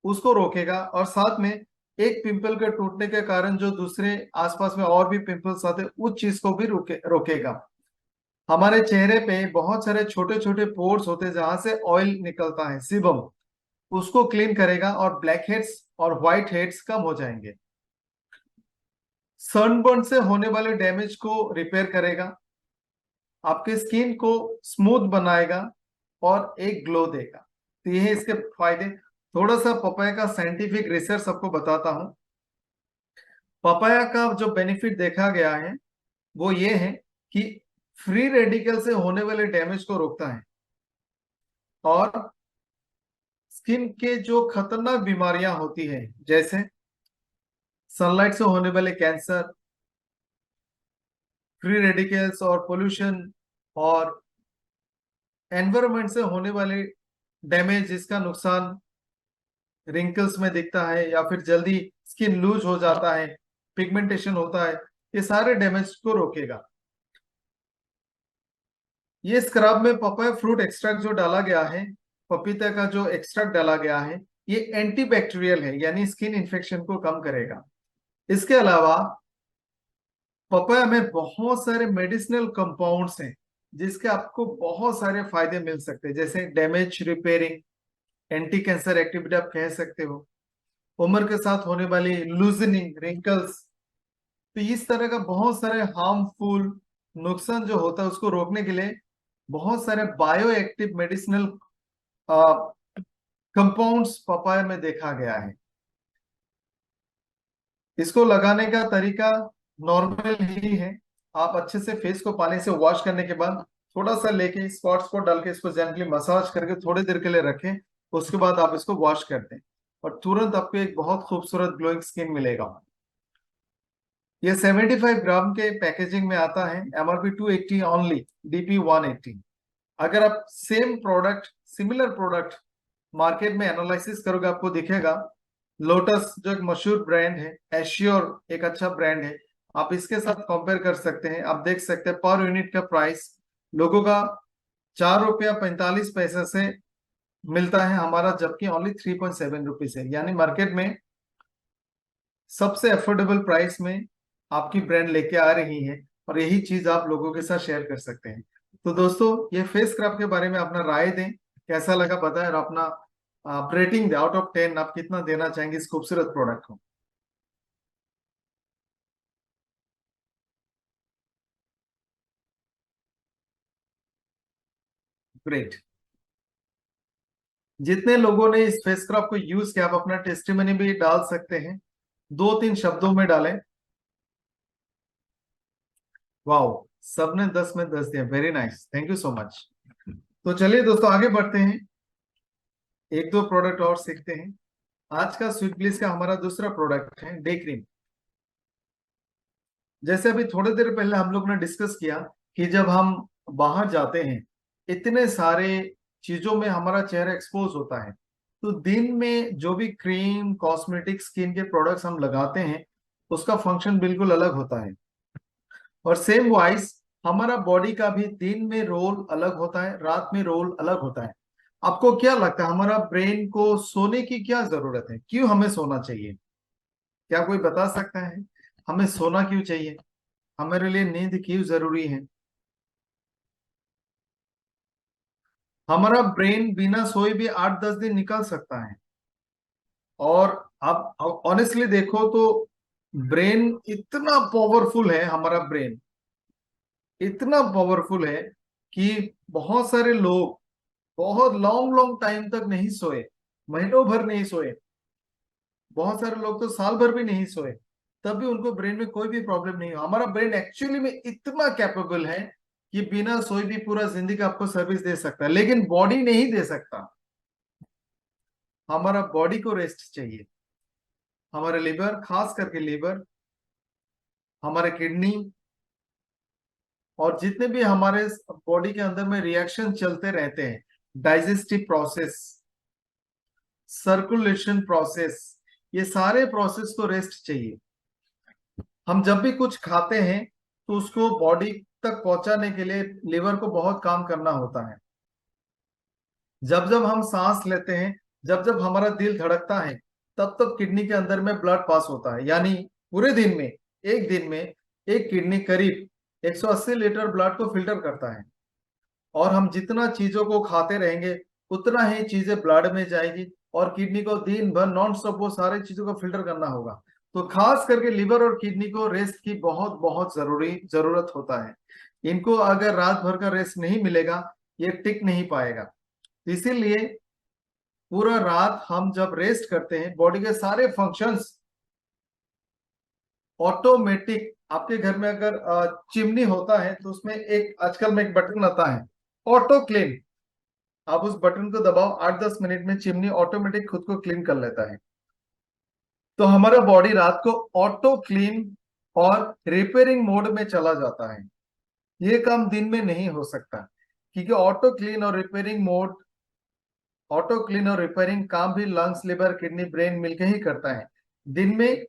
उसको रोकेगा, और साथ में एक पिंपल के टूटने के कारण जो दूसरे आसपास में और भी पिंपल्स आते हैं उस चीज को भी रोकेगा। हमारे चेहरे पे बहुत सारे छोटे छोटे पोर्स होते हैं जहां से ऑयल निकलता है, सीबम, उसको क्लीन करेगा और ब्लैक हेड्स और व्हाइट हेड्स कम हो जाएंगे। सनबर्न से होने वाले डैमेज को रिपेयर करेगा, आपके स्किन को स्मूथ बनाएगा और एक ग्लो देगा। तो ये है इसके फायदे। थोड़ा सा पपाया का साइंटिफिक रिसर्च आपको बताता हूं। पपाया का जो बेनिफिट देखा गया है वो ये है कि फ्री रेडिकल से होने वाले डैमेज को रोकता है, और स्किन के जो खतरनाक बीमारियां होती है जैसे सनलाइट से होने वाले कैंसर, फ्री रेडिकल्स और पोल्यूशन, और एनवायरनमेंट से होने वाले डैमेज जिसका नुकसान रिंकल्स में दिखता है, या फिर जल्दी स्किन लूज हो जाता है, पिगमेंटेशन होता है, ये सारे डैमेज को रोकेगा। ये स्क्रब में पपाया फ्रूट एक्सट्रैक्ट जो डाला गया है, पपीता का जो एक्सट्रैक्ट डाला गया है, ये एंटीबैक्टीरियल है, यानी स्किन इन्फेक्शन को कम करेगा। इसके अलावा पपाया में बहुत सारे मेडिसिनल कंपाउंड्स हैं जिसके आपको बहुत सारे फायदे मिल सकते हैं, जैसे damage repairing, anti cancer activity आप कह सकते हो, उम्र के साथ होने वाली लूजनिंग, रिंकल्स। तो इस तरह का बहुत सारे हार्मफुल नुकसान जो होता है उसको रोकने के लिए बहुत सारे bio active medicinal compounds papaya में देखा गया है। इसको लगाने का तरीका नॉर्मल ही है। आप अच्छे से फेस को पानी से वॉश करने के बाद थोड़ा सा लेके स्पॉट्स को डाल के इसको जेंटली मसाज करके थोड़ी देर के लिए रखें, उसके बाद आप इसको वॉश कर दें और तुरंत आपको एक बहुत खूबसूरत ग्लोइंग स्किन मिलेगा। ये 75 ग्राम के पैकेजिंग में आता है, MRP 280 ओनली, DP 180। अगर आप same product, similar product market में एनालिसिस करोगे आपको दिखेगा लोटस जो एक मशहूर ब्रांड है, एश्योर एक अच्छा ब्रांड है, आप इसके साथ कंपेयर कर सकते हैं। आप देख सकते हैं पर यूनिट का प्राइस लोगों का 4 रुपया 45 पैसे से मिलता है, हमारा जबकि ओनली 3.7 रुपीज है, यानी मार्केट में सबसे अफोर्डेबल प्राइस में आपकी ब्रांड लेके आ रही है, और यही चीज आप लोगों के साथ शेयर कर सकते हैं। तो दोस्तों ये फेस स्क्रब के बारे में अपना राय दें, कैसा लगा बताएं, और अपना आप रेटिंग दे, आउट ऑफ 10 आप कितना देना चाहेंगे इस खूबसूरत प्रोडक्ट को। ग्रेट। जितने लोगों ने इस फेस स्क्रब को यूज किया आप अपना टेस्टिमनी भी डाल सकते हैं, 2-3 शब्दों में डालें। वाओ, सबने 10 में 10 दिया, very nice, thank you so much. तो चलिए दोस्तों आगे बढ़ते हैं, एक दो प्रोडक्ट और सीखते हैं। आज का स्वीट ब्लिस का हमारा दूसरा प्रोडक्ट है डे क्रीम। जैसे अभी थोड़ी देर पहले हम लोग ने डिस्कस किया कि जब हम बाहर जाते हैं इतने सारे चीजों में हमारा चेहरा एक्सपोज होता है, तो दिन में जो भी क्रीम, कॉस्मेटिक, स्किन के प्रोडक्ट्स हम लगाते हैं उसका फंक्शन बिल्कुल अलग होता है। और सेम वाइज हमारा बॉडी का भी दिन में रोल अलग होता है, रात में रोल अलग होता है। आपको क्या लगता है हमारा ब्रेन को सोने की क्या जरूरत है, क्यों हमें सोना चाहिए? क्या कोई बता सकता है हमें सोना क्यों चाहिए, हमारे लिए नींद क्यों जरूरी है? हमारा ब्रेन बिना सोए भी 8-10 दिन निकल सकता है। और आप ऑनेस्टली देखो तो ब्रेन इतना पावरफुल है, हमारा ब्रेन इतना पावरफुल है कि बहुत सारे लोग बहुत लॉन्ग लॉन्ग टाइम तक नहीं सोए, महीनों भर नहीं सोए, बहुत सारे लोग तो साल भर भी नहीं सोए। तब भी उनको ब्रेन में कोई भी प्रॉब्लम नहीं हो। हमारा ब्रेन एक्चुअली में इतना कैपेबल है कि बिना सोए भी पूरा जिंदगी आपको सर्विस दे सकता है, लेकिन बॉडी नहीं दे सकता। हमारा बॉडी को रेस्ट चाहिए। हमारे लिवर, खास करके लिवर, हमारे किडनी और जितने भी हमारे बॉडी के अंदर में रिएक्शन चलते रहते हैं, डाइजेस्टिव प्रोसेस, सर्कुलेशन प्रोसेस, ये सारे प्रोसेस को रेस्ट चाहिए। हम जब भी कुछ खाते हैं तो उसको बॉडी तक पहुंचाने के लिए लिवर को बहुत काम करना होता है। जब जब हम सांस लेते हैं, जब जब हमारा दिल धड़कता है, तब तब किडनी के अंदर में ब्लड पास होता है। यानी पूरे दिन में, एक दिन में एक किडनी करीब 180 लीटर ब्लड को फिल्टर करता है। और हम जितना चीजों को खाते रहेंगे उतना ही चीजें ब्लड में जाएगी, और किडनी को दिन भर नॉन स्टॉप वो सारी चीजों को फिल्टर करना होगा। तो खास करके लिवर और किडनी को रेस्ट की बहुत बहुत जरूरत होता है। इनको अगर रात भर का रेस्ट नहीं मिलेगा, ये टिक नहीं पाएगा। इसीलिए पूरा रात हम जब रेस्ट करते हैं, बॉडी के सारे फंक्शंस ऑटोमेटिक। आपके घर में अगर चिमनी होता है तो उसमें एक आजकल में एक बटन आता है, ऑटो क्लीन। आप उस बटन को दबाओ, 8-10 मिनट में चिमनी ऑटोमेटिक खुद को क्लीन कर लेता है। तो हमारा बॉडी रात को ऑटो क्लीन और रिपेयरिंग मोड में चला जाता है। ये काम दिन में नहीं हो सकता, क्योंकि ऑटो क्लीन और रिपेयरिंग काम भी लंग्स, लिवर, किडनी, ब्रेन मिलकर ही करता है। दिन में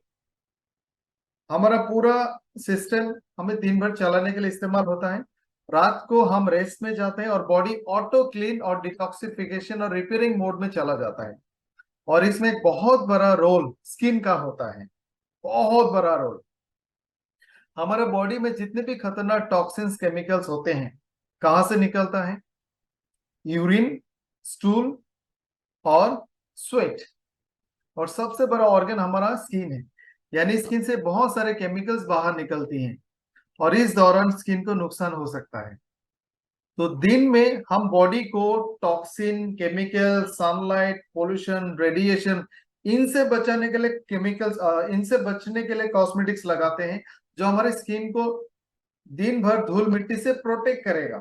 हमारा पूरा सिस्टम हमें दिन भर चलाने के लिए इस्तेमाल होता है। रात को हम रेस्ट में जाते हैं और बॉडी ऑटो क्लीन और डिटॉक्सिफिकेशन और रिपेयरिंग मोड में चला जाता है। और इसमें एक बहुत बड़ा रोल स्किन का होता है, बहुत बड़ा रोल। हमारे बॉडी में जितने भी खतरनाक टॉक्सिन्स, केमिकल्स होते हैं, कहां से निकलता है? यूरिन, स्टूल और स्वेट। और सबसे बड़ा ऑर्गन हमारा स्किन है, यानी स्किन से बहुत सारे केमिकल्स बाहर निकलती हैं, और इस दौरान स्किन को नुकसान हो सकता है। तो दिन में हम बॉडी को toxin, chemical, sunlight, pollution, radiation, इनसे बचाने के लिए केमिकल्स, इनसे बचने के लिए कॉस्मेटिक्स लगाते हैं, जो हमारे स्किन को दिन भर धूल मिट्टी से प्रोटेक्ट करेगा।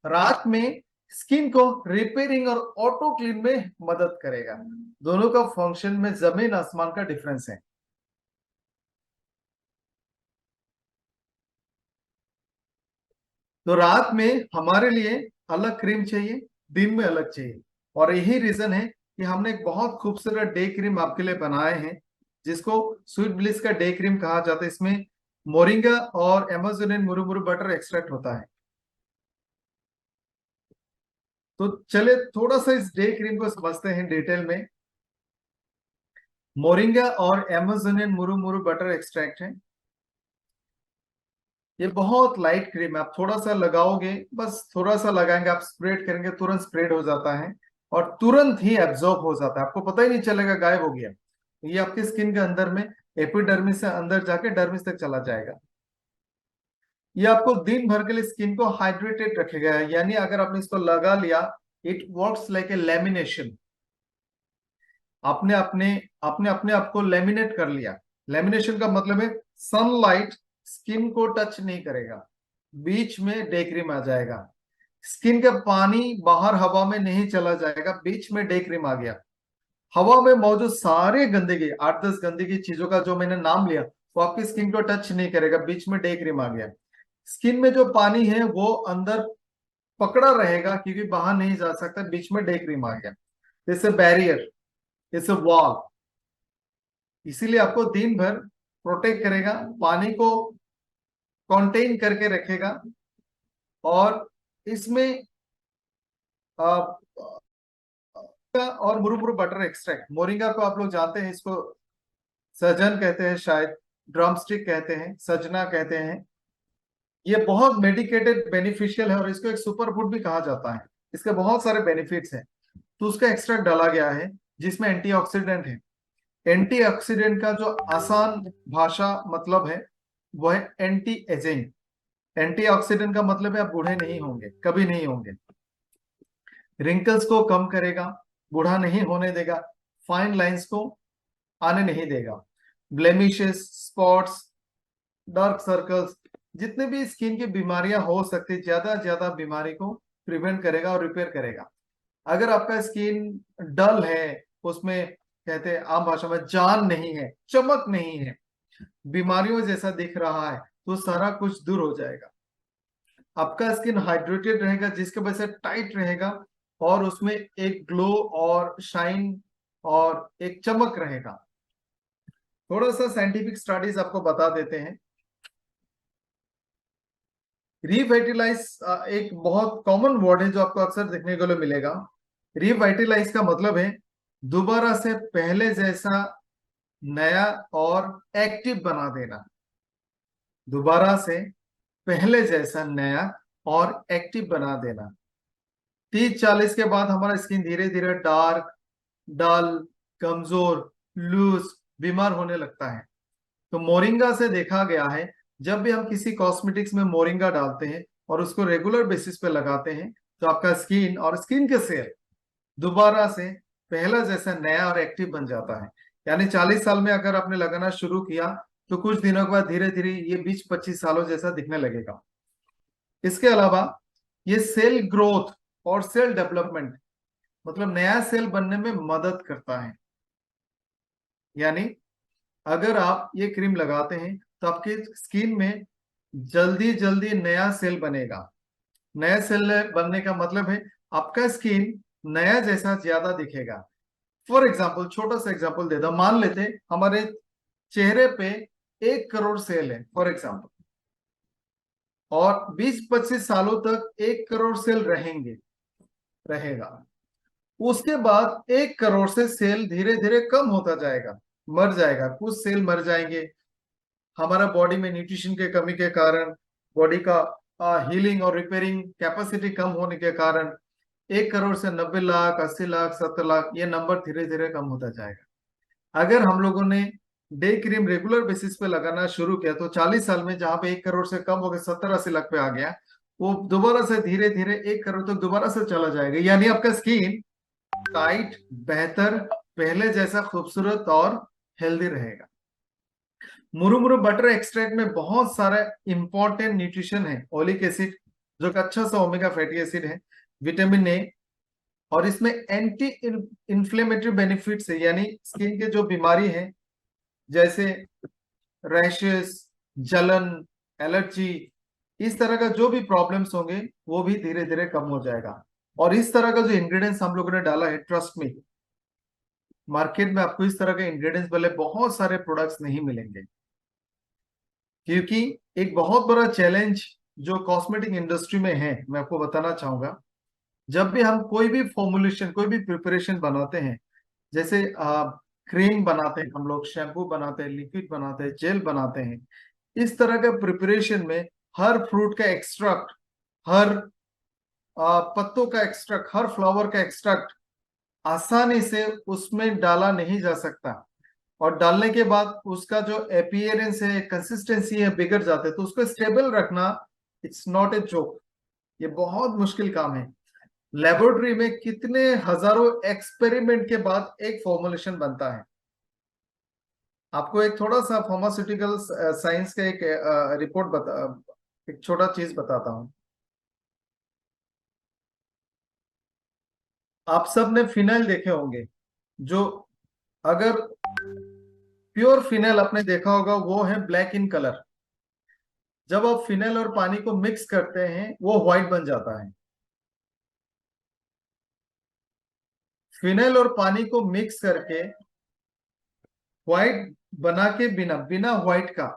रात में स्किन को रिपेयरिंग और ऑटो क्लीन में मदद करेगा। दोनों का फंक्शन में जमीन आसमान का डिफरेंस है। तो रात में हमारे लिए अलग क्रीम चाहिए, दिन में अलग चाहिए। और यही रीजन है कि हमने एक बहुत खूबसूरत डे क्रीम आपके लिए बनाए हैं, जिसको स्वीट ब्लिस का डे क्रीम कहा जाता है। इसमें मोरिंगा और अमेज़ोनियन मुरुमुरु बटर एक्सट्रैक्ट होता है। तो चले थोड़ा सा इस डे क्रीम को समझते हैं डिटेल में। मोरिंगा और अमेज़ोनियन मुरुमुरु बटर एक्सट्रैक्ट है। ये बहुत लाइट क्रीम है, आप थोड़ा सा लगाओगे, बस थोड़ा सा लगाएंगे, आप स्प्रेड करेंगे, तुरंत स्प्रेड हो जाता है और तुरंत ही एब्जॉर्ब हो जाता है। आपको पता ही नहीं चलेगा, गायब हो गया। ये आपकी स्किन के अंदर में एपिडर्मिस से अंदर जाके डर्मिस तक चला जाएगा। ये आपको दिन भर के लिए स्किन को हाइड्रेटेड रखेगा। यानी अगर आपने इसको लगा लिया, it works like a lamination. आपने अपने आपने अपने आप को लेमिनेट कर लिया। लेमिनेशन का मतलब है सनलाइट स्किन को टच नहीं करेगा, बीच में डे क्रीम आ जाएगा। स्किन का पानी बाहर हवा में नहीं चला जाएगा, बीच में डे क्रीम आ गया। हवा में मौजूद सारे गंदगी, 8-10 गंदगी चीजों का जो मैंने नाम लिया, वो आपकी स्किन को टच नहीं करेगा, बीच में डे क्रीम आ गया। स्किन में जो पानी है वो अंदर पकड़ा रहेगा, क्योंकि बाहर नहीं जा सकता, बीच में डे क्रीम आ गया। जैसे बैरियर, जैसे वॉल, इसीलिए आपको दिन भर प्रोटेक्ट करेगा, पानी को कंटेन करके रखेगा। और इसमें और मुरुमुरु बटर एक्सट्रैक्ट, मोरिंगा को आप लोग जानते हैं, इसको सजन कहते हैं, शायद ड्रमस्टिक कहते हैं, सजना कहते हैं। ये बहुत मेडिकेटेड बेनिफिशियल है और इसको एक सुपर फूड भी कहा जाता है। इसके बहुत सारे बेनिफिट्स हैं। तो उसका एक्सट्रैक्ट डाला गया है जिसमें एंटीऑक्सीडेंट है। एंटीऑक्सीडेंट का जो आसान भाषा मतलब है वो है एंटी एजिंग। एंटीऑक्सीडेंट का मतलब है आप बूढ़े नहीं होंगे, कभी नहीं होंगे। रिंकल्स को कम करेगा, बूढ़ा नहीं होने देगा, फाइन लाइंस को आने नहीं देगा। ब्लेमिशेस, स्पॉट्स, डार्क सर्कल्स, जितने भी स्किन की बीमारियां हो सकती, ज्यादा बीमारी को प्रिवेंट करेगा और रिपेयर करेगा। अगर आपका स्किन डल है, उसमें कहते हैं आम भाषा में जान नहीं है, चमक नहीं है, बीमारियों जैसा दिख रहा है, तो सारा कुछ दूर हो जाएगा। आपका स्किन हाइड्रेटेड रहेगा, जिसके वजह से टाइट रहेगा और उसमें एक ग्लो और शाइन और एक चमक रहेगा। थोड़ा सा साइंटिफिक स्टडीज आपको बता देते हैं। रिवाइटलाइज एक बहुत कॉमन वर्ड है जो आपको अक्सर देखने को मिलेगा। रिवाइटलाइज का मतलब है दोबारा से पहले जैसा नया और एक्टिव बना देना। दोबारा से पहले जैसा नया और एक्टिव बना देना। 30-40 के बाद हमारा स्किन धीरे धीरे डार्क, डल, कमजोर, लूज, बीमार होने लगता है। तो मोरिंगा से देखा गया है, जब भी हम किसी कॉस्मेटिक्स में मोरिंगा डालते हैं और उसको रेगुलर बेसिस पे लगाते हैं, तो आपका स्किन और स्किन के सेल दोबारा से पहला जैसा नया और एक्टिव बन जाता है। यानी 40 साल में अगर आपने लगाना शुरू किया, तो कुछ दिनों के बाद धीरे धीरे ये 20-25 सालों जैसा दिखने लगेगा। इसके अलावा ये सेल ग्रोथ और सेल डेवलपमेंट, मतलब नया सेल बनने में मदद करता है। यानी अगर आप ये क्रीम लगाते हैं, तो आपके स्किन में जल्दी जल्दी नया सेल बनेगा। नया सेल बनने का मतलब है आपका स्किन नया जैसा ज्यादा दिखेगा। फॉर एग्जाम्पल, छोटा सा एग्जाम्पल देता हूं। मान लेते हैं हमारे चेहरे पे 1 करोड़ सेल है फॉर एग्जाम्पल, और 20-25 सालों तक 1 करोड़ सेल रहेगा। उसके बाद 1 करोड़ से सेल धीरे धीरे कम होता जाएगा, मर जाएगा। कुछ सेल मर जाएंगे हमारा बॉडी में न्यूट्रिशन के कमी के कारण, बॉडी का हीलिंग और रिपेयरिंग कैपेसिटी कम होने के कारण 1 करोड़ से 90 लाख, 80 लाख, 70 लाख, ये नंबर धीरे धीरे कम होता जाएगा। अगर हम लोगों ने डे क्रीम रेगुलर बेसिस पे लगाना शुरू किया, तो 40 साल में जहां पे 1 करोड़ से कम हो गए 70-80 लाख पे आ गया, वो दोबारा से धीरे धीरे 1 करोड़ तक दोबारा से चला जाएगा। यानी आपका स्किन टाइट, बेहतर, पहले जैसा खूबसूरत और हेल्दी रहेगा। मुरुमुरु बटर एक्सट्रैक्ट में बहुत सारे इंपॉर्टेंट न्यूट्रिशन है। ओलिक एसिड, जो कि अच्छा सा ओमेगा फैटी एसिड है, विटामिन ए, और इसमें एंटी इन्फ्लेमेटरी बेनिफिट्स है। यानी स्किन के जो बीमारी है, जैसे रैशेस, जलन, एलर्जी, इस तरह का जो भी प्रॉब्लम्स होंगे, वो भी धीरे धीरे कम हो जाएगा। और इस तरह का जो इंग्रेडिएंट्स हम लोगों ने डाला है, ट्रस्ट मी, मार्केट में आपको इस तरह के इंग्रेडिएंट्स वाले बहुत सारे प्रोडक्ट्स नहीं मिलेंगे। क्योंकि एक बहुत बड़ा चैलेंज जो कॉस्मेटिक इंडस्ट्री में है, मैं आपको बताना चाहूंगा। जब भी हम कोई भी फॉर्मुलेशन, कोई भी प्रिपरेशन बनाते हैं, जैसे क्रीम बनाते हैं हम लोग, शैम्पू बनाते हैं, लिक्विड बनाते हैं, जेल बनाते हैं, इस तरह के प्रिपरेशन में हर फ्रूट का एक्सट्रैक्ट, हर पत्तों का एक्सट्रैक्ट, हर फ्लावर का एक्सट्रैक्ट आसानी से उसमें डाला नहीं जा सकता। और डालने के बाद उसका जो अपीयरेंस है, कंसिस्टेंसी है, बिगड़ जाते हैं। तो उसको स्टेबल रखना, इट्स नॉट ए जोक, ये बहुत मुश्किल काम है। लेबोरेटरी में कितने हजारों एक्सपेरिमेंट के बाद एक फॉर्मुलेशन बनता है। आपको एक थोड़ा सा फार्मास्यूटिकल साइंस का एक रिपोर्ट एक छोटा चीज बताता हूं। आप सब ने फिनाइल देखे होंगे, जो, अगर प्योर फिनाइल आपने देखा होगा, वो है ब्लैक इन कलर। जब आप फिनाइल और पानी को मिक्स करते हैं, वो व्हाइट बन जाता है। फिनाइल और पानी को मिक्स करके व्हाइट बना के, बिना बिना व्हाइट का,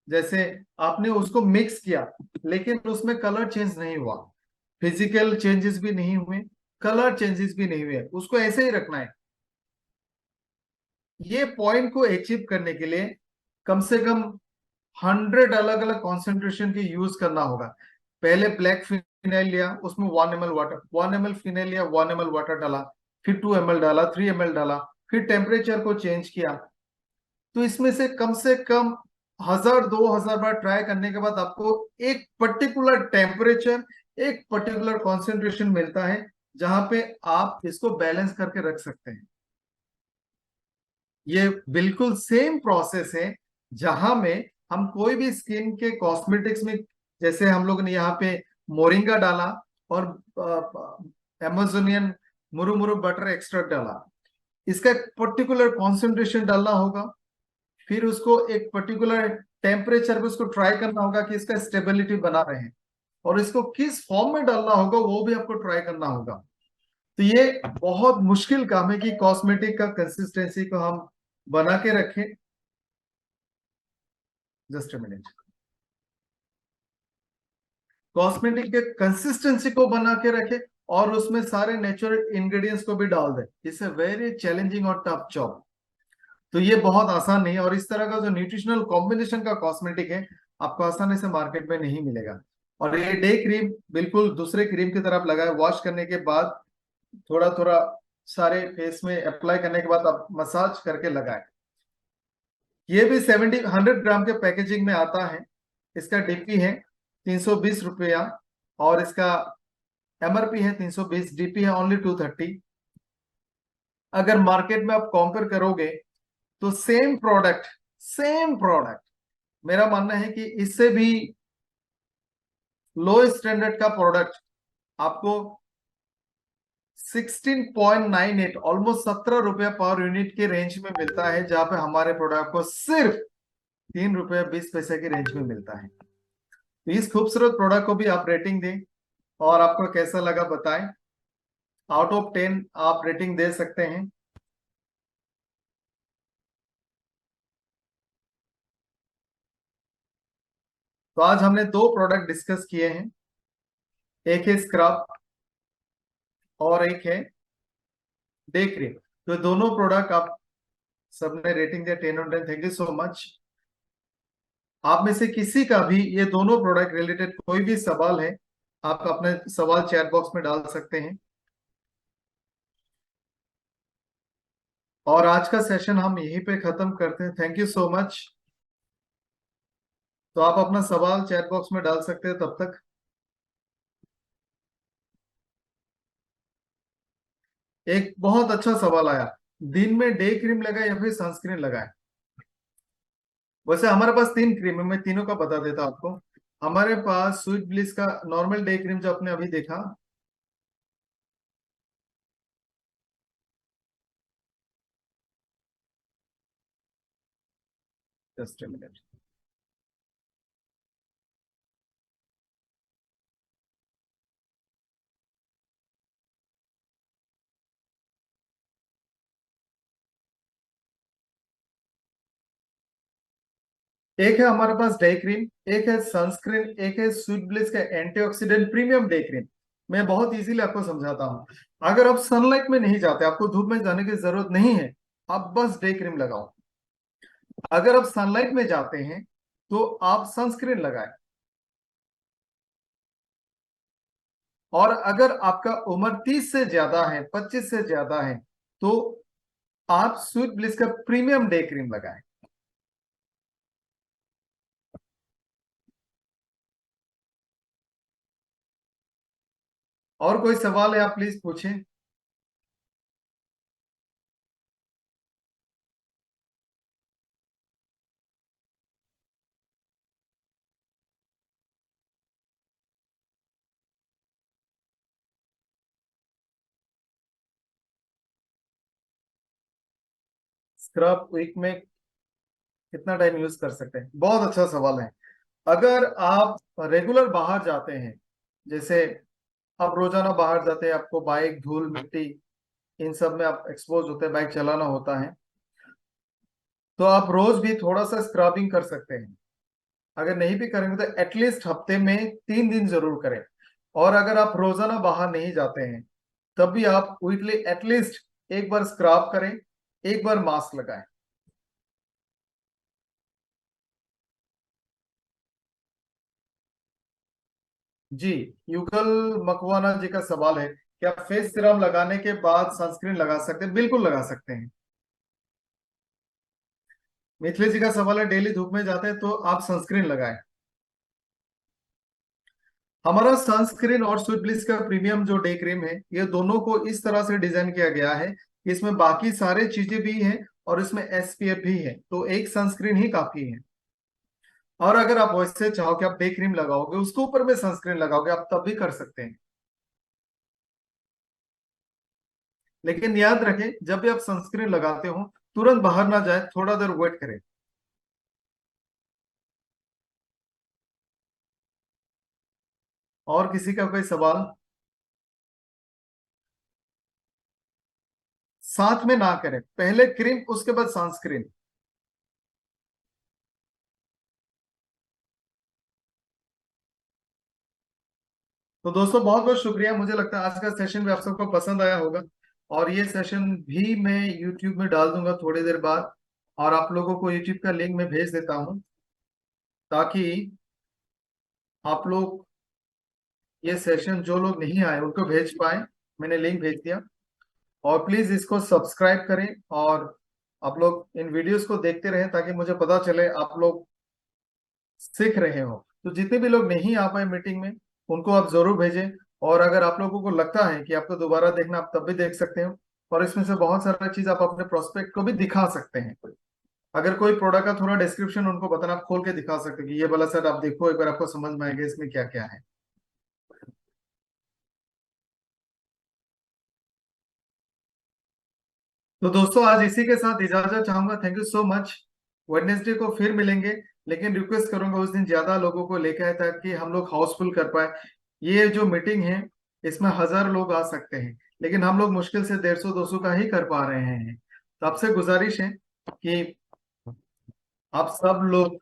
जैसे आपने उसको मिक्स किया, लेकिन उसमें कलर चेंज नहीं हुआ, फिजिकल चेंजेस भी नहीं हुए, कलर चेंजेस भी नहीं हुए, उसको ऐसे ही रखना है। ये पॉइंट को अचीव करने के लिए कम से कम 100 अलग अलग कॉन्सेंट्रेशन के यूज करना होगा। पहले ब्लैक फिनाइल लिया, उसमें 1 ml वाटर, 1 ml फिनाइल लिया, 1 ml वाटर डाला, फिर 2 ml डाला, 3 ml डाला, फिर टेम्परेचर को चेंज किया। तो इसमें से कम 1000-2000 बार ट्राई करने के बाद आपको एक पर्टिकुलर टेम्परेचर, एक पर्टिकुलर कॉन्सेंट्रेशन मिलता है, जहां पे आप इसको बैलेंस करके रख सकते हैं। ये बिल्कुल सेम प्रोसेस है जहां में हम कोई भी स्किन के कॉस्मेटिक्स में, जैसे हम लोग ने यहाँ पे मोरिंगा डाला और अमेजोनियन मुरु बटर एक्सट्रैक्ट डाला, इसका एक पर्टिकुलर कॉन्सेंट्रेशन डालना होगा, फिर उसको एक पर्टिकुलर टेम्परेचर पे उसको ट्राई करना होगा कि इसका स्टेबिलिटी बना रहे, और इसको किस फॉर्म में डालना होगा वो भी आपको ट्राई करना होगा। तो ये बहुत मुश्किल काम है कि कॉस्मेटिक का कंसिस्टेंसी को हम बना के रखें। Just a minute. कॉस्मेटिक के कंसिस्टेंसी को बना के रखें और उसमें सारे नेचुरल इंग्रेडिएंट्स को भी डाल दें, इट्स ए वेरी चैलेंजिंग और टफ जॉब। तो ये बहुत आसान नहीं है, और इस तरह का जो न्यूट्रिशनल कॉम्बिनेशन का कॉस्मेटिक है आपको आसानी से मार्केट में नहीं मिलेगा। और ये डे क्रीम बिल्कुल दूसरे क्रीम की तरफ लगाए, वॉश करने के बाद थोड़ा थोड़ा सारे फेस में अप्लाई करने के बाद आप मसाज करके लगाए। ये भी 100 ग्राम के पैकेजिंग में आता है। इसका डीपी है 320 रुपया, और इसका एमआरपी है 320, डीपी है ओनली 230। अगर मार्केट में आप कंपेयर करोगे तो सेम प्रोडक्ट मेरा मानना है कि इससे भी लो स्टैंडर्ड का प्रोडक्ट आपको 16.98 ऑलमोस्ट 17 रुपया पर यूनिट के रेंज में मिलता है, जहां पे हमारे प्रोडक्ट को सिर्फ 3 रुपया 20 पैसे की रेंज में मिलता है। तो इस खूबसूरत प्रोडक्ट को भी आप रेटिंग दें और आपको कैसा लगा बताएं। आउट ऑफ 10 आप रेटिंग दे सकते हैं। तो आज हमने दो प्रोडक्ट डिस्कस किए हैं, एक है स्क्रब और एक है डे क्रीम। तो दोनों प्रोडक्ट आप सबने रेटिंग दिया 10 on 10। Thank you so much. आप में से किसी का भी ये दोनों प्रोडक्ट रिलेटेड कोई भी सवाल है, आप अपने सवाल चैट बॉक्स में डाल सकते हैं। और आज का सेशन हम यहीं पे खत्म करते हैं। Thank you so much. तो आप अपना सवाल चैट बॉक्स में डाल सकते हैं तब तक। एक बहुत अच्छा सवाल आया, दिन में डे क्रीम लगाए या फिर सनस्क्रीन लगाए। वैसे हमारे पास तीन क्रीम है, मैं तीनों का बता देता हूं आपको। हमारे पास स्वीट ब्लिस का नॉर्मल डे क्रीम जो आपने अभी देखा, जस्ट मिनट। एक है हमारे पास डे क्रीम, एक है सनस्क्रीन, एक है स्वीट ब्लिस का एंटीऑक्सीडेंट प्रीमियम डे क्रीम। मैं बहुत इजीली आपको समझाता हूँ। अगर आप सनलाइट में नहीं जाते, आपको धूप में जाने की जरूरत नहीं है, आप बस डे क्रीम लगाओ। अगर आप सनलाइट में जाते हैं तो आप सनस्क्रीन लगाएं। और अगर आपका उम्र 30 से ज्यादा है, 25 से ज्यादा है, तो आप स्वीट ब्लिस का प्रीमियम डे क्रीम लगाएं। और कोई सवाल है आप प्लीज पूछें। स्क्रब वीक में कितना टाइम यूज कर सकते हैं, बहुत अच्छा सवाल है। अगर आप रेगुलर बाहर जाते हैं, जैसे आप रोजाना बाहर जाते हैं, आपको बाइक धूल मिट्टी इन सब में आप एक्सपोज होते हैं, बाइक चलाना होता है, तो आप रोज भी थोड़ा सा स्क्रबिंग कर सकते हैं। अगर नहीं भी करेंगे तो एटलीस्ट हफ्ते में 3 दिन जरूर करें। और अगर आप रोजाना बाहर नहीं जाते हैं, तब भी आप वीकली एटलीस्ट एक बार स्क्रब करें, एक बार मास्क लगाएं। जी, युगल मकवाना जी का सवाल है, क्या फेस सीरम लगाने के बाद सनस्क्रीन लगा सकते हैं? बिल्कुल लगा सकते हैं। मिथिलेश जी का सवाल है, डेली धूप में जाते हैं तो आप सनस्क्रीन लगाएं। हमारा सनस्क्रीन और स्वीट ब्लिस का प्रीमियम जो डे क्रीम है, ये दोनों को इस तरह से डिजाइन किया गया है कि इसमें बाकी सारे चीजें भी हैं और इसमें एसपीएफ भी है, तो एक सनस्क्रीन ही काफी है। और अगर आप वैसे चाहो कि आप डे क्रीम लगाओगे उसके ऊपर में सनस्क्रीन लगाओगे, आप तब भी कर सकते हैं। लेकिन याद रखें, जब भी आप सनस्क्रीन लगाते हो तुरंत बाहर ना जाए, थोड़ा देर वेट करें। और किसी का कोई सवाल? साथ में ना करें, पहले क्रीम उसके बाद सनस्क्रीन। तो दोस्तों बहुत बहुत शुक्रिया, मुझे लगता है आज का सेशन भी आप सबको पसंद आया होगा। और ये सेशन भी मैं यूट्यूब में डाल दूंगा थोड़ी देर बाद, और आप लोगों को यूट्यूब का लिंक मैं भेज देता हूँ, ताकि आप लोग ये सेशन जो लोग नहीं आए उनको भेज पाए। मैंने लिंक भेज दिया। और प्लीज इसको सब्सक्राइब करें, और आप लोग इन वीडियोस को देखते रहें ताकि मुझे पता चले आप लोग सीख रहे हो। तो जितने भी लोग नहीं आ पाए मीटिंग में उनको आप जरूर भेजें। और अगर आप लोगों को लगता है कि आपको दोबारा देखना, आप तब भी देख सकते हो। और इसमें से बहुत सारा चीज आप अपने प्रोस्पेक्ट को भी दिखा सकते हैं। अगर कोई प्रोडक्ट का थोड़ा डिस्क्रिप्शन उनको बताना, आप खोल के दिखा सकते हो कि ये वाला सर आप देखो एक बार, आपको समझ में आएगा इसमें क्या क्या है। तो दोस्तों आज इसी के साथ इजाजत चाहूंगा। Thank you so much. Wednesday को फिर मिलेंगे, लेकिन रिक्वेस्ट करूंगा उस दिन ज्यादा लोगों को लेकर आए ताकि हम लोग हाउसफुल कर पाए। ये जो मीटिंग है इसमें 1000 लोग आ सकते हैं, लेकिन हम लोग मुश्किल से 150-200 का ही कर पा रहे हैं। तो आपसे गुजारिश है कि आप सब लोग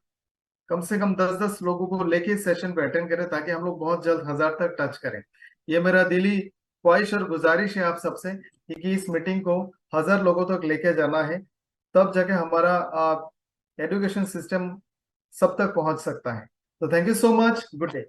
कम से कम 10-10 लोगों को लेके इस सेशन को अटेंड करें, ताकि हम लोग बहुत जल्द 1000 तक टच करें। ये मेरा दिली ख्वाहिश और गुजारिश है आप सबसे, कि इस मीटिंग को 1000 लोगों तक लेके जाना है। तब जाके हमारा एजुकेशन सिस्टम सब तक पहुंच सकता है। तो thank you so much, good day.